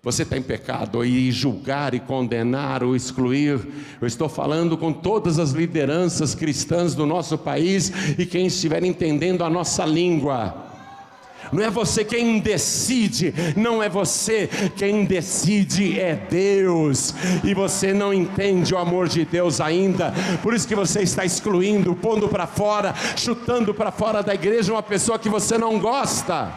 [SPEAKER 1] você está em pecado, e julgar e condenar ou excluir. Eu estou falando com todas as lideranças cristãs do nosso país e quem estiver entendendo a nossa língua. Não é você quem decide, não é você quem decide, é Deus. E você não entende o amor de Deus ainda, por isso que você está excluindo, pondo para fora, chutando para fora da igreja uma pessoa que você não gosta.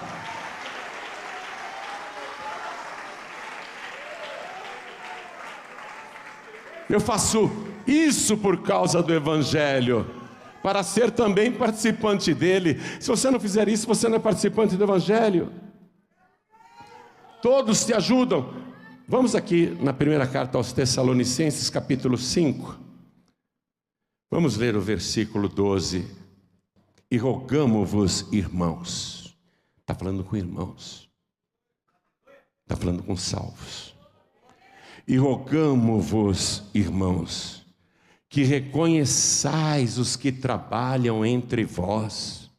[SPEAKER 1] Eu faço isso por causa do Evangelho, para ser também participante dele. Se você não fizer isso, você não é participante do Evangelho. Todos te ajudam. Vamos aqui na primeira carta aos Tessalonicenses, capítulo 5. Vamos ler o versículo 12. E rogamo-vos, irmãos. Está falando com irmãos. Está falando com salvos. E rogamo-vos, irmãos, que reconheçais os que trabalham entre vós,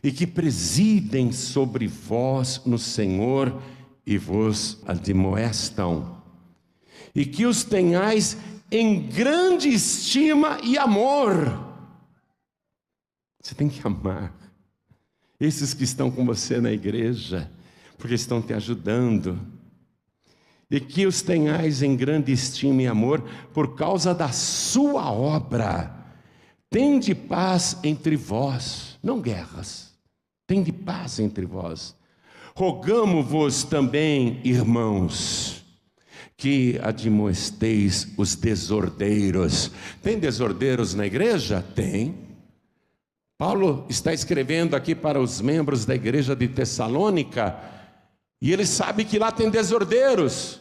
[SPEAKER 1] e que presidem sobre vós no Senhor, e vos admoestam, e que os tenhais em grande estima e amor. Você tem que amar esses que estão com você na igreja, porque estão te ajudando. E que os tenhais em grande estima e amor por causa da sua obra. Tende paz entre vós, não guerras. Tende paz entre vós. Rogamo-vos também, irmãos, que admoesteis os desordeiros. Tem desordeiros na igreja? Tem. Paulo está escrevendo aqui para os membros da igreja de Tessalônica, e ele sabe que lá tem desordeiros.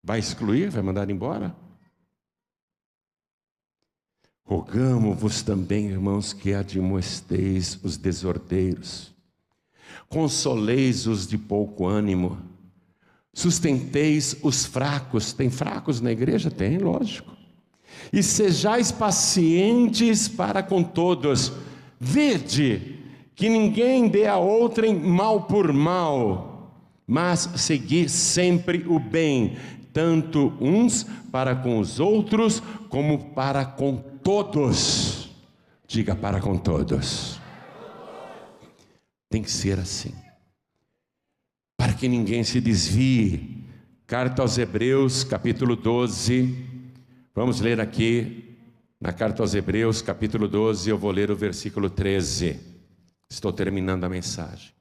[SPEAKER 1] Vai excluir? Vai mandar embora? Rogamo-vos também, irmãos, que admoesteis os desordeiros, consoleis os de pouco ânimo, sustenteis os fracos. Tem fracos na igreja? Tem, lógico. E sejais pacientes para com todos. Vede que ninguém dê a outrem mal por mal, mas segui sempre o bem, tanto uns para com os outros, como para com todos. Diga: para com todos. Tem que ser assim, para que ninguém se desvie. Carta aos Hebreus, capítulo 12. Vamos ler aqui, na carta aos Hebreus, capítulo 12, eu vou ler o versículo 13. Estou terminando a mensagem.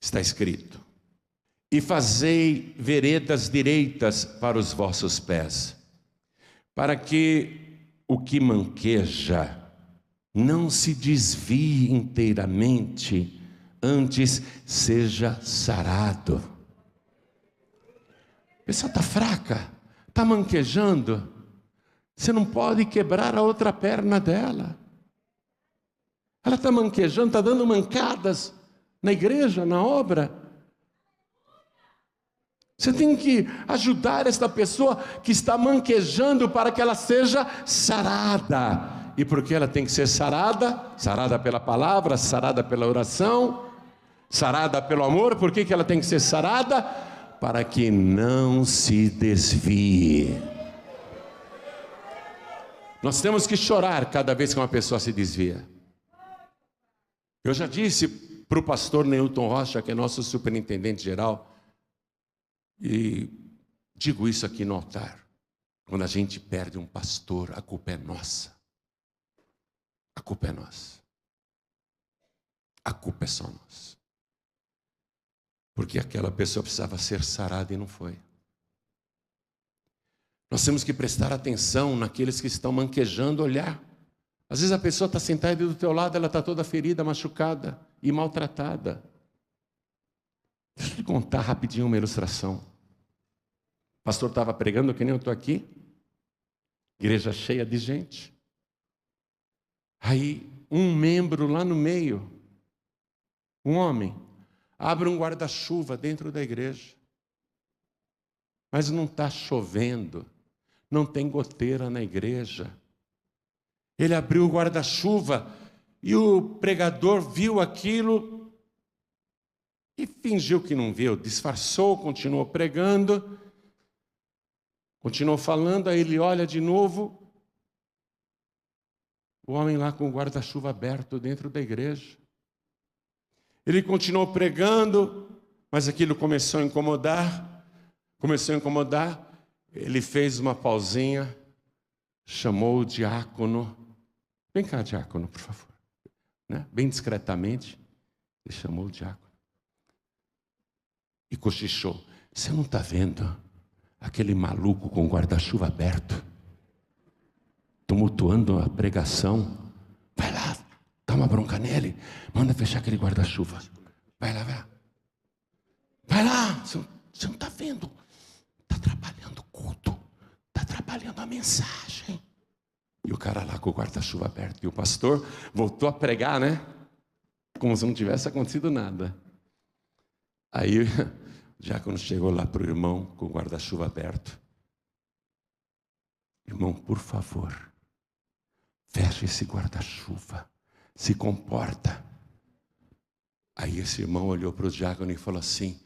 [SPEAKER 1] Está escrito: e fazei veredas direitas para os vossos pés, para que o que manqueja não se desvie inteiramente, antes seja sarado. A pessoa está fraca, está manquejando, você não pode quebrar a outra perna dela. Ela está manquejando, está dando mancadas na igreja, na obra. Você tem que ajudar esta pessoa que está manquejando para que ela seja sarada. E por que ela tem que ser sarada? Sarada pela palavra, sarada pela oração, sarada pelo amor. Por que ela tem que ser sarada? Para que não se desvie. Nós temos que chorar cada vez que uma pessoa se desvia. Eu já disse para o pastor Neilton Rocha, que é nosso superintendente geral, e digo isso aqui no altar: quando a gente perde um pastor, a culpa é nossa. A culpa é nossa. A culpa é só nossa. Porque aquela pessoa precisava ser sarada e não foi. Nós temos que prestar atenção naqueles que estão manquejando, olhar. Às vezes a pessoa está sentada do teu lado, ela está toda ferida, machucada e maltratada. Deixa eu te contar rapidinho uma ilustração. O pastor estava pregando, que nem eu estou aqui, igreja cheia de gente. Aí um membro lá no meio, um homem, abre um guarda-chuva dentro da igreja, mas não está chovendo, não tem goteira na igreja. Ele abriu o guarda-chuva e o pregador viu aquilo e fingiu que não viu, disfarçou, continuou pregando, continuou falando. Aí ele olha de novo, o homem lá com o guarda-chuva aberto dentro da igreja. Ele continuou pregando, mas aquilo começou a incomodar. Ele fez uma pausinha, chamou o diácono. Vem cá, diácono, por favor. Né? Bem discretamente, ele chamou o diácono. E cochichou: você não está vendo aquele maluco com o guarda-chuva aberto, tumultuando a pregação? Vai lá, dá uma bronca nele, manda fechar aquele guarda-chuva. Vai lá, vai. Vai lá, você não está vendo? Está atrapalhando o culto, está atrapalhando a mensagem. E o cara lá com o guarda-chuva aberto. E o pastor voltou a pregar, né? Como se não tivesse acontecido nada. Aí o diácono chegou lá para o irmão com o guarda-chuva aberto. Irmão, por favor, fecha esse guarda-chuva, se comporta. Aí esse irmão olhou para o diácono e falou assim: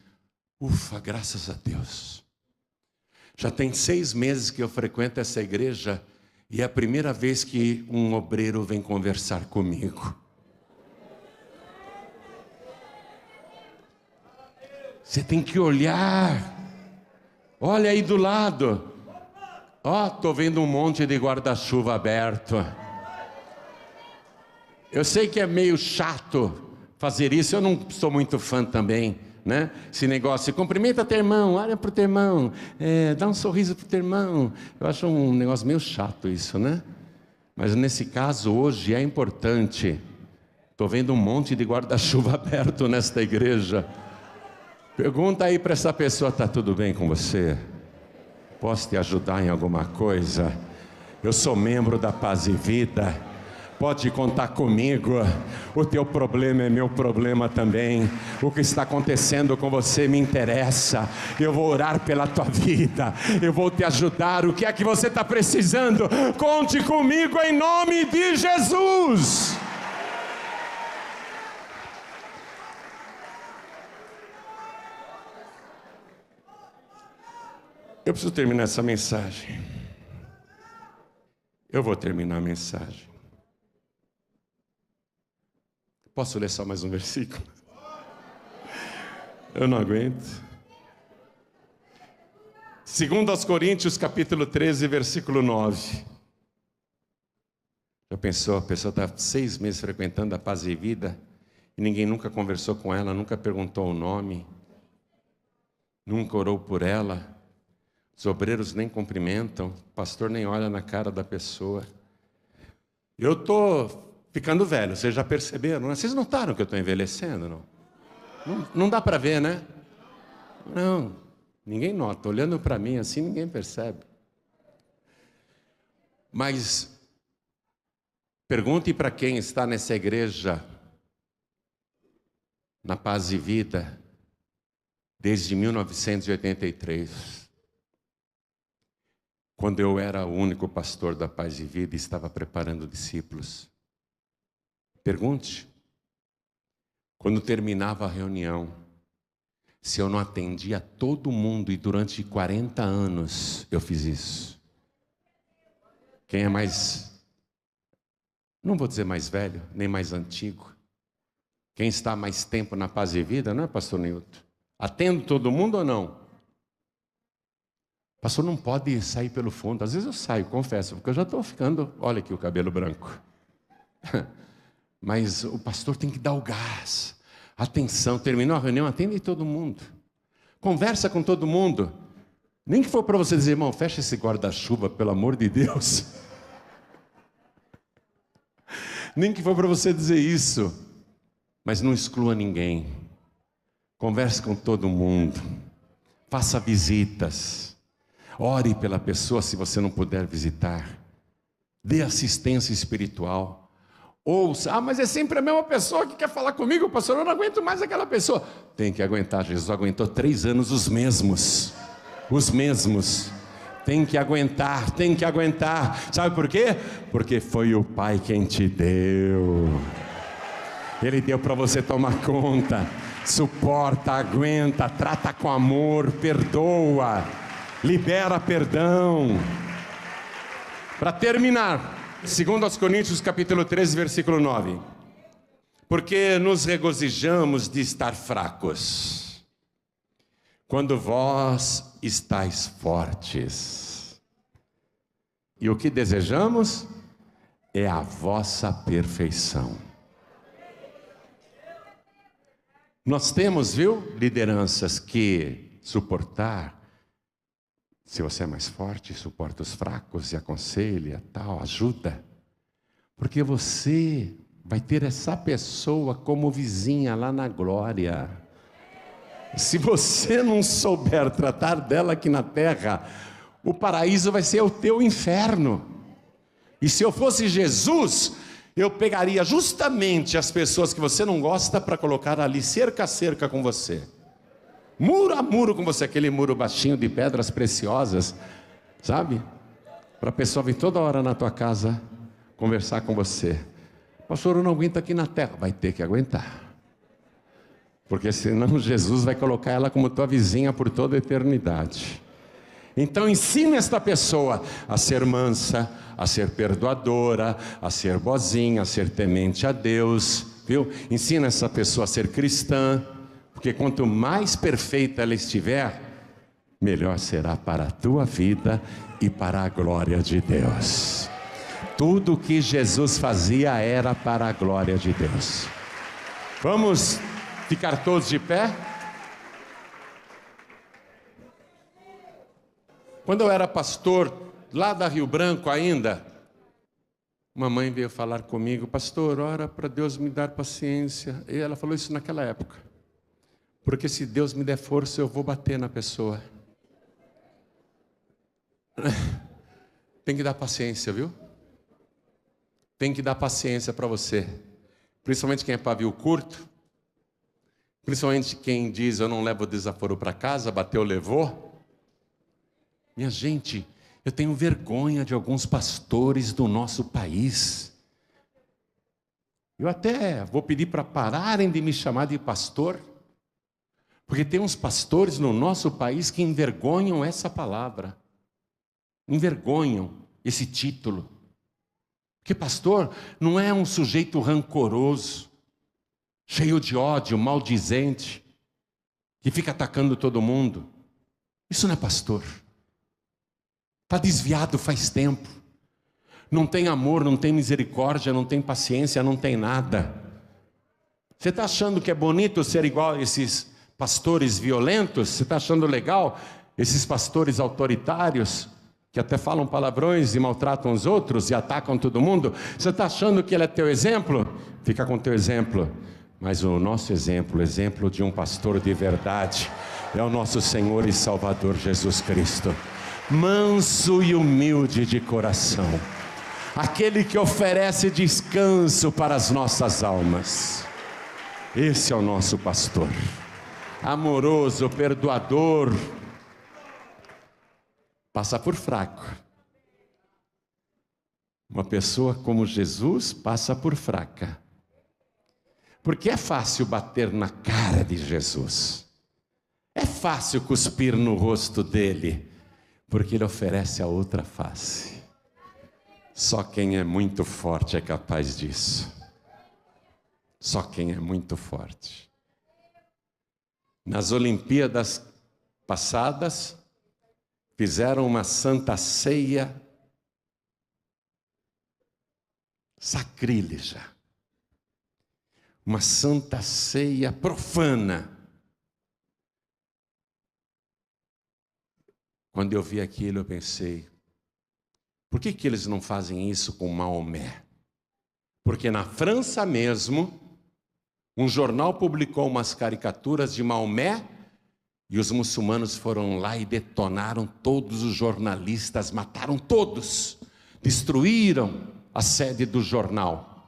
[SPEAKER 1] ufa, graças a Deus. Já tem 6 meses que eu frequento essa igreja e é a primeira vez que um obreiro vem conversar comigo. Você tem que olhar. Olha aí do lado. Ó, estou vendo um monte de guarda-chuva aberto. Eu sei que é meio chato fazer isso, eu não sou muito fã também. né? Esse negócio, cumprimenta teu irmão, olha para o teu irmão, dá um sorriso para o teu irmão. Eu acho um negócio meio chato isso, né? Mas nesse caso hoje é importante. Estou vendo um monte de guarda-chuva aberto nesta igreja. Pergunta aí para essa pessoa, está tudo bem com você? Posso te ajudar em alguma coisa? Eu sou membro da Paz e Vida, pode contar comigo. O teu problema é meu problema também. O que está acontecendo com você me interessa. Eu vou orar pela tua vida, eu vou te ajudar. O que é que você está precisando? Conte comigo em nome de Jesus. Eu preciso terminar essa mensagem. Eu vou terminar a mensagem. Posso ler só mais um versículo? Eu não aguento. 2 Coríntios capítulo 13, versículo 9. Já pensou? A pessoa está 6 meses frequentando a Paz e Vida e ninguém nunca conversou com ela, nunca perguntou o nome, nunca orou por ela. Os obreiros nem cumprimentam, o pastor nem olha na cara da pessoa. Eu estou ficando velho, vocês já perceberam, né? Vocês notaram que eu estou envelhecendo, não? Não dá para ver, né? Não, ninguém nota. Olhando para mim assim, ninguém percebe. Mas pergunte para quem está nessa igreja, na Paz e Vida, desde 1983. Quando eu era o único pastor da Paz e Vida e estava preparando discípulos. Pergunte, quando terminava a reunião, se eu não atendia todo mundo, e durante 40 anos eu fiz isso. Quem é mais, não vou dizer mais velho, nem mais antigo. Quem está mais tempo na Paz e Vida, não é, pastor Nilton? Atendo todo mundo ou não? Pastor, não pode sair pelo fundo. Às vezes eu saio, confesso, porque eu já estou ficando, olha aqui o cabelo branco. Mas o pastor tem que dar o gás. Atenção, terminou a reunião, atende todo mundo. Conversa com todo mundo. Nem que for para você dizer, irmão, fecha esse guarda-chuva, pelo amor de Deus. Nem que for para você dizer isso. Mas não exclua ninguém. Converse com todo mundo. Faça visitas. Ore pela pessoa se você não puder visitar. Dê assistência espiritual. Ouça, mas é sempre a mesma pessoa que quer falar comigo, pastor, eu não aguento mais aquela pessoa. Tem que aguentar, Jesus aguentou 3 anos os mesmos. Tem que aguentar. Sabe por quê? Porque foi o Pai quem te deu. Ele deu para você tomar conta. Suporta, aguenta, trata com amor, perdoa. Libera perdão. Para terminar, 2 Coríntios capítulo 13, versículo 9. Porque nos regozijamos de estar fracos, quando vós estáis fortes. E o que desejamos é a vossa perfeição. Nós temos, lideranças que suportar. Se você é mais forte, suporta os fracos e aconselha, tal, ajuda. Porque você vai ter essa pessoa como vizinha lá na glória. Se você não souber tratar dela aqui na terra, o paraíso vai ser o teu inferno. E se eu fosse Jesus, eu pegaria justamente as pessoas que você não gosta para colocar ali cerca a cerca com você. Muro a muro com você, aquele muro baixinho de pedras preciosas, sabe? Para a pessoa vir toda hora na tua casa conversar com você. Pastor, eu não aguento aqui na terra. Vai ter que aguentar. Porque senão Jesus vai colocar ela como tua vizinha por toda a eternidade. Então ensine esta pessoa a ser mansa, a ser perdoadora, a ser boazinha, a ser temente a Deus, viu? Ensina essa pessoa a ser cristã. Porque quanto mais perfeita ela estiver, melhor será para a tua vida e para a glória de Deus. Tudo que Jesus fazia era para a glória de Deus. Vamos ficar todos de pé? Quando eu era pastor, lá da Rio Branco ainda, uma mãe veio falar comigo: pastor, ora para Deus me dar paciência. E ela falou isso naquela época. Porque se Deus me der força, eu vou bater na pessoa. Tem que dar paciência, viu? Tem que dar paciência para você. Principalmente quem é pavio curto. Principalmente quem diz: eu não levo desaforo para casa, bateu, levou. Minha gente, eu tenho vergonha de alguns pastores do nosso país. Eu até vou pedir para pararem de me chamar de pastor, porque tem uns pastores no nosso país que envergonham essa palavra, envergonham esse título. Porque pastor não é um sujeito rancoroso, cheio de ódio, maldizente, que fica atacando todo mundo. Isso não é pastor. Está desviado faz tempo. Não tem amor, não tem misericórdia, não tem paciência, não tem nada. Você está achando que é bonito ser igual a esses pastores violentos? Você está achando legal esses pastores autoritários, que até falam palavrões e maltratam os outros e atacam todo mundo? Você está achando que ele é teu exemplo? Fica com teu exemplo. Mas o nosso exemplo, o exemplo de um pastor de verdade, é o nosso Senhor e Salvador Jesus Cristo. Manso e humilde de coração, aquele que oferece descanso para as nossas almas. Esse é o nosso pastor, amoroso, perdoador, passa por fraco. Uma pessoa como Jesus passa por fraca, porque é fácil bater na cara de Jesus, é fácil cuspir no rosto dele, porque ele oferece a outra face. Só quem é muito forte é capaz disso. Só quem é muito forte. Nas Olimpíadas passadas, fizeram uma santa ceia sacrílega. Uma santa ceia profana. Quando eu vi aquilo, eu pensei: por que eles não fazem isso com Maomé? Porque na França mesmo, um jornal publicou umas caricaturas de Maomé e os muçulmanos foram lá e detonaram todos os jornalistas, mataram todos, destruíram a sede do jornal.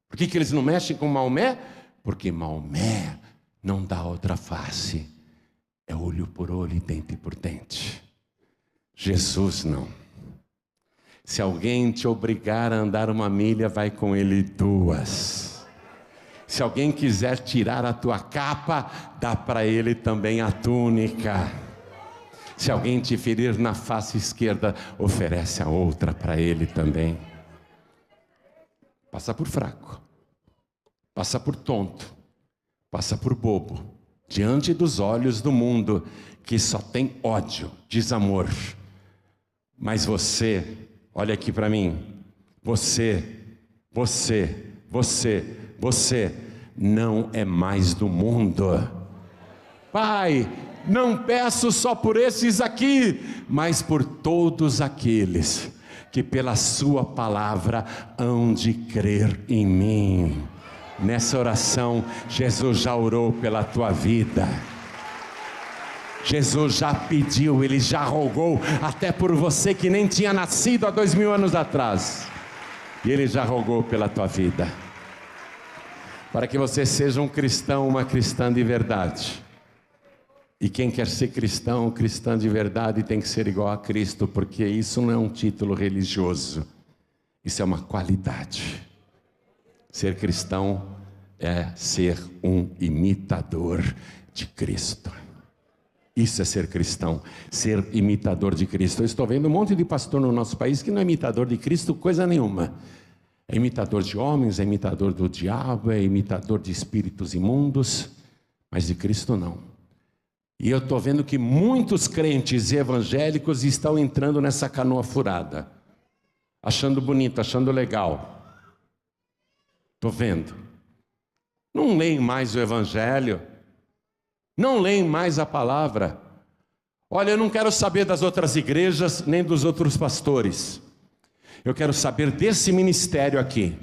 [SPEAKER 1] Por que eles não mexem com Maomé? Porque Maomé não dá outra face. É olho por olho e dente por dente. Jesus não. Se alguém te obrigar a andar 1 milha, vai com ele 2. Se alguém quiser tirar a tua capa, dá para ele também a túnica. Se alguém te ferir na face esquerda, oferece a outra para ele também. Passa por fraco, passa por tonto, passa por bobo, diante dos olhos do mundo, que só tem ódio, desamor. Mas você, olha aqui para mim, você não é mais do mundo. Pai, não peço só por esses aqui, mas por todos aqueles que pela sua palavra hão de crer em mim. Nessa oração, Jesus já orou pela tua vida. Jesus já pediu, Ele já rogou, até por você que nem tinha nascido há 2000 anos atrás. E Ele já rogou pela tua vida, para que você seja um cristão, uma cristã de verdade. E quem quer ser cristão, cristã de verdade, tem que ser igual a Cristo, porque isso não é um título religioso, isso é uma qualidade. Ser cristão é ser um imitador de Cristo. Isso é ser cristão, ser imitador de Cristo. Eu estou vendo um monte de pastor no nosso país que não é imitador de Cristo coisa nenhuma. É imitador de homens, é imitador do diabo, é imitador de espíritos imundos, mas de Cristo não. E eu estou vendo que muitos crentes evangélicos estão entrando nessa canoa furada, achando bonito, achando legal. Estou vendo. Não leem mais o Evangelho, não leem mais a palavra. Olha, eu não quero saber das outras igrejas, nem dos outros pastores. Eu quero saber desse ministério aqui.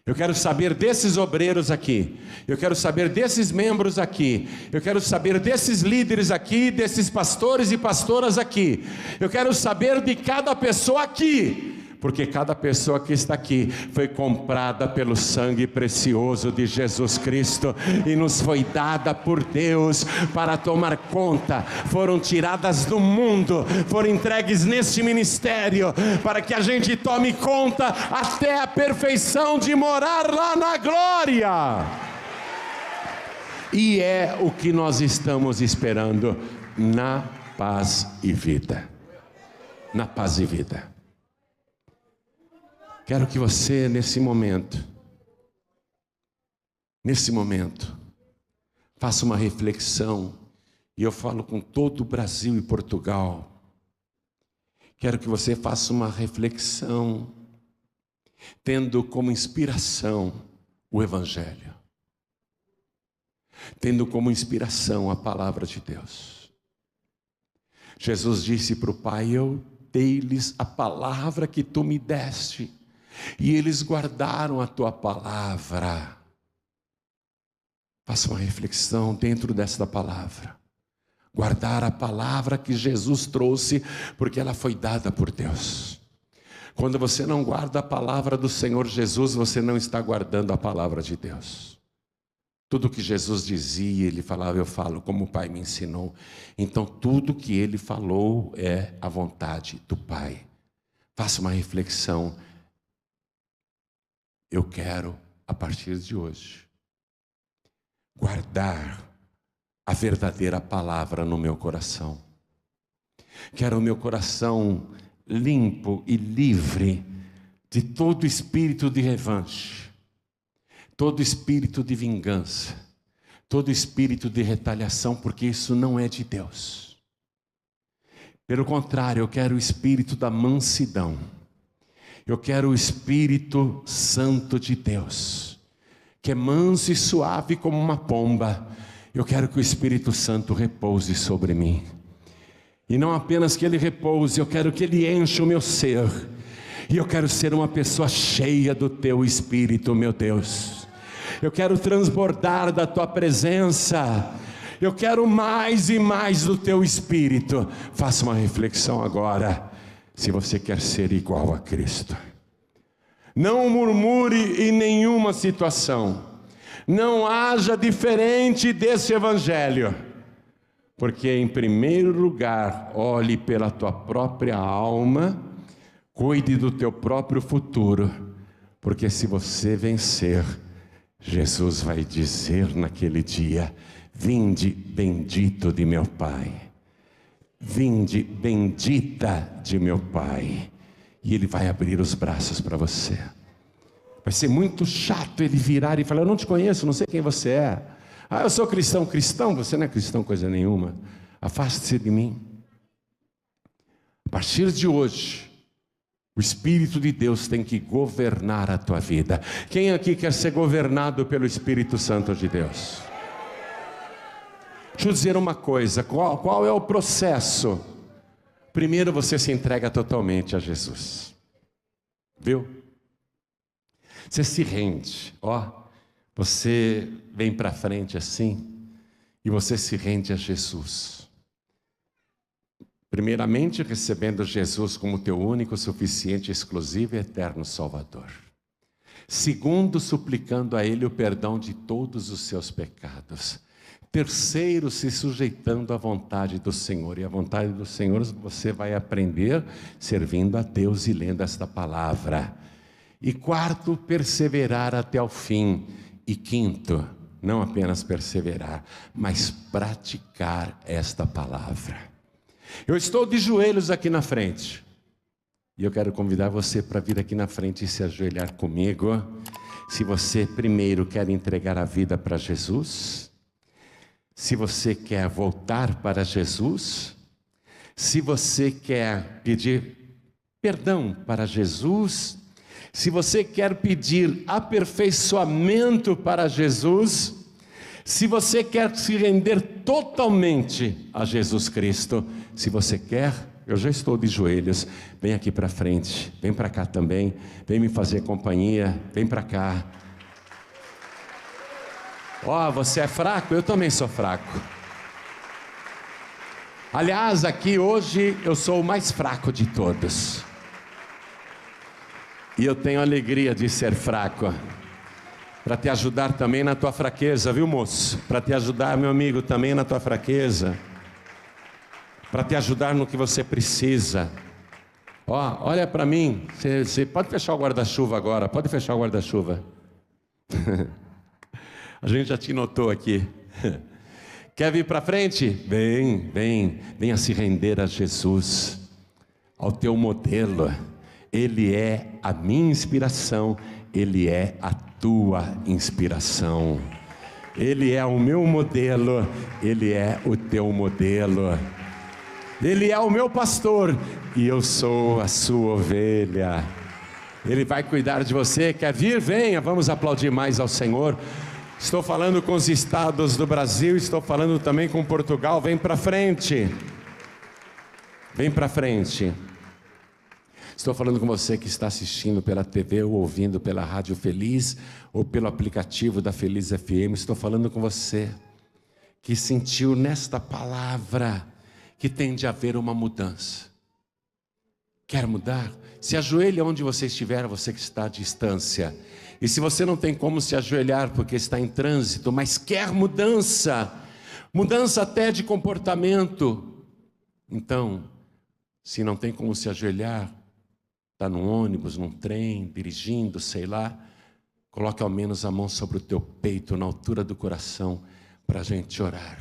[SPEAKER 1] Eu quero saber desses obreiros aqui. Eu quero saber desses membros aqui. Eu quero saber desses líderes aqui, desses pastores e pastoras aqui. Eu quero saber de cada pessoa aqui. Porque cada pessoa que está aqui foi comprada pelo sangue precioso de Jesus Cristo e nos foi dada por Deus para tomar conta. Foram tiradas do mundo, foram entregues neste ministério para que a gente tome conta até a perfeição de morar lá na glória. E é o que nós estamos esperando na paz e vida. Na paz e vida. Quero que você, nesse momento, faça uma reflexão, e eu falo com todo o Brasil e Portugal. Quero que você faça uma reflexão, tendo como inspiração o Evangelho, tendo como inspiração a palavra de Deus. Jesus disse para o Pai: eu dei-lhes a palavra que tu me deste, e eles guardaram a tua palavra. Faça uma reflexão dentro desta palavra. Guardar a palavra que Jesus trouxe, porque ela foi dada por Deus. Quando você não guarda a palavra do Senhor Jesus, você não está guardando a palavra de Deus. Tudo que Jesus dizia, Ele falava: eu falo como o Pai me ensinou. Então tudo que Ele falou é a vontade do Pai. Faça uma reflexão. Eu quero, a partir de hoje, guardar a verdadeira palavra no meu coração. Quero o meu coração limpo e livre de todo espírito de revanche, todo espírito de vingança, todo espírito de retaliação, porque isso não é de Deus. Pelo contrário, eu quero o espírito da mansidão. Eu quero o Espírito Santo de Deus, que é manso e suave como uma pomba. Eu quero que o Espírito Santo repouse sobre mim. E não apenas que ele repouse, eu quero que ele encha o meu ser. E eu quero ser uma pessoa cheia do teu Espírito, meu Deus. Eu quero transbordar da tua presença. Eu quero mais e mais do teu Espírito. Faça uma reflexão agora. Se você quer ser igual a Cristo, não murmure em nenhuma situação, não haja diferente desse Evangelho, porque em primeiro lugar, olhe pela tua própria alma, cuide do teu próprio futuro, porque se você vencer, Jesus vai dizer naquele dia: vinde bendito de meu Pai. Vinde bendita de meu Pai. E Ele vai abrir os braços para você. Vai ser muito chato Ele virar e falar: eu não te conheço, não sei quem você é. Ah, eu sou cristão. Cristão? Você não é cristão coisa nenhuma. Afaste-se de mim. A partir de hoje, o Espírito de Deus tem que governar a tua vida. Quem aqui quer ser governado pelo Espírito Santo de Deus? Deixa eu dizer uma coisa, qual é o processo? Primeiro você se entrega totalmente a Jesus, viu? Você se rende, você vem para frente assim, e você se rende a Jesus. Primeiramente recebendo Jesus como teu único, suficiente, exclusivo e eterno Salvador. Segundo, suplicando a Ele o perdão de todos os seus pecados. Terceiro, se sujeitando à vontade do Senhor. E a vontade do Senhor você vai aprender servindo a Deus e lendo esta palavra. E quarto, perseverar até o fim. E quinto, não apenas perseverar, mas praticar esta palavra. Eu estou de joelhos aqui na frente. E eu quero convidar você para vir aqui na frente e se ajoelhar comigo. Se você primeiro quer entregar a vida para Jesus, se você quer voltar para Jesus, se você quer pedir perdão para Jesus, se você quer pedir aperfeiçoamento para Jesus, Se você quer se render totalmente a Jesus Cristo, se você quer, eu já estou de joelhos, vem aqui para frente, vem para cá também, vem me fazer companhia, vem para cá. Ó, você é fraco? Eu também sou fraco. Aliás, aqui hoje eu sou o mais fraco de todos. E eu tenho alegria de ser fraco, para te ajudar também na tua fraqueza, viu, moço? Para te ajudar, meu amigo, também na tua fraqueza, para te ajudar no que você precisa. Ó, olha para mim, você pode fechar o guarda-chuva agora, pode fechar o guarda-chuva. A gente já te notou aqui. Quer vir para frente? Venha se render a Jesus, ao teu modelo. Ele é a minha inspiração, Ele é a tua inspiração. Ele é o meu modelo, Ele é o teu modelo. Ele é o meu pastor e eu sou a sua ovelha. Ele vai cuidar de você. Quer vir? Venha, vamos aplaudir mais ao Senhor. Estou falando com os estados do Brasil, estou falando também com Portugal. Vem para frente. Vem para frente. Estou falando com você que está assistindo pela TV ou ouvindo pela Rádio Feliz ou pelo aplicativo da Feliz FM. Estou falando com você que sentiu nesta palavra que tem de haver uma mudança. Quer mudar? Se ajoelhe onde você estiver, você que está à distância. E se você não tem como se ajoelhar porque está em trânsito, mas quer mudança, mudança até de comportamento, então, se não tem como se ajoelhar, está num ônibus, num trem, dirigindo, sei lá, coloque ao menos a mão sobre o teu peito, na altura do coração, para a gente orar.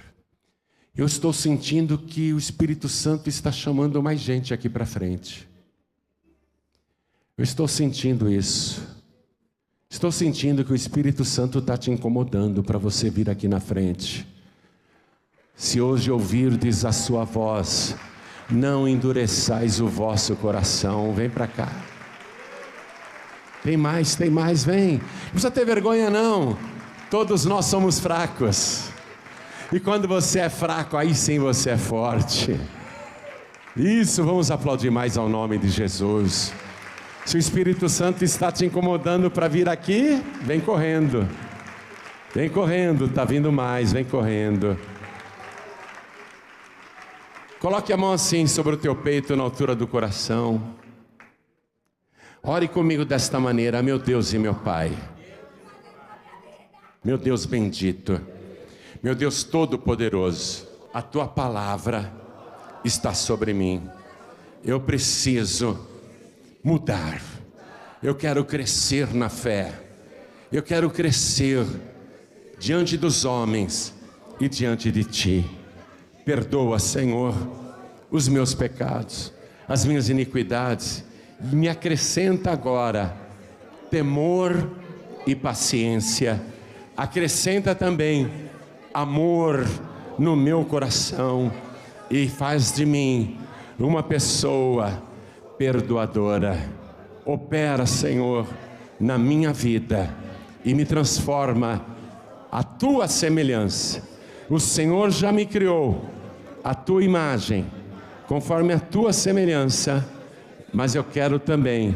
[SPEAKER 1] Eu estou sentindo que o Espírito Santo está chamando mais gente aqui para frente. Eu estou sentindo isso. Estou sentindo que o Espírito Santo está te incomodando para você vir aqui na frente. Se hoje ouvirdes a sua voz, não endureçais o vosso coração. Vem para cá. Tem mais, vem. Não precisa ter vergonha não. Todos nós somos fracos. E quando você é fraco, aí sim você é forte. Isso, vamos aplaudir mais ao nome de Jesus. Se o Espírito Santo está te incomodando para vir aqui, vem correndo. Vem correndo, está vindo mais, vem correndo. Coloque a mão assim sobre o teu peito, na altura do coração. Ore comigo desta maneira: meu Deus e meu Pai, meu Deus bendito, meu Deus todo-poderoso, a tua palavra está sobre mim. Eu preciso mudar. Eu quero crescer na fé. Eu quero crescer diante dos homens e diante de Ti. Perdoa, Senhor, os meus pecados, as minhas iniquidades, e me acrescenta agora temor e paciência. Acrescenta também amor no meu coração e faz de mim uma pessoa perdoadora. Opera, Senhor, na minha vida e me transforma à tua semelhança. O Senhor já me criou à tua imagem, conforme a tua semelhança, mas eu quero também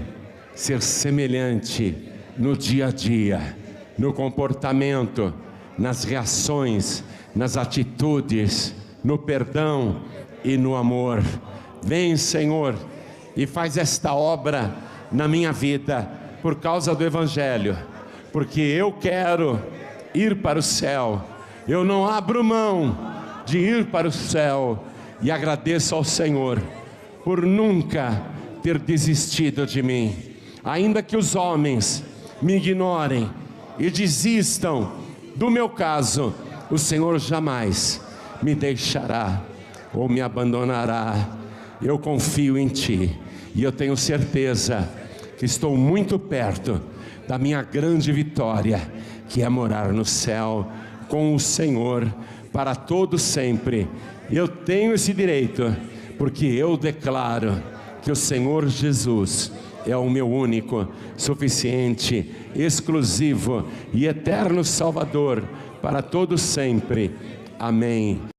[SPEAKER 1] ser semelhante no dia a dia, no comportamento, nas reações, nas atitudes, no perdão e no amor. Vem, Senhor, e faz esta obra na minha vida, por causa do Evangelho, porque eu quero ir para o céu. Eu não abro mão de ir para o céu, e agradeço ao Senhor por nunca ter desistido de mim. Ainda que os homens me ignorem e desistam do meu caso, o Senhor jamais me deixará ou me abandonará. Eu confio em Ti e eu tenho certeza que estou muito perto da minha grande vitória, que é morar no céu com o Senhor para todo sempre. Eu tenho esse direito, porque eu declaro que o Senhor Jesus é o meu único, suficiente, exclusivo e eterno Salvador, para todos sempre. Amém.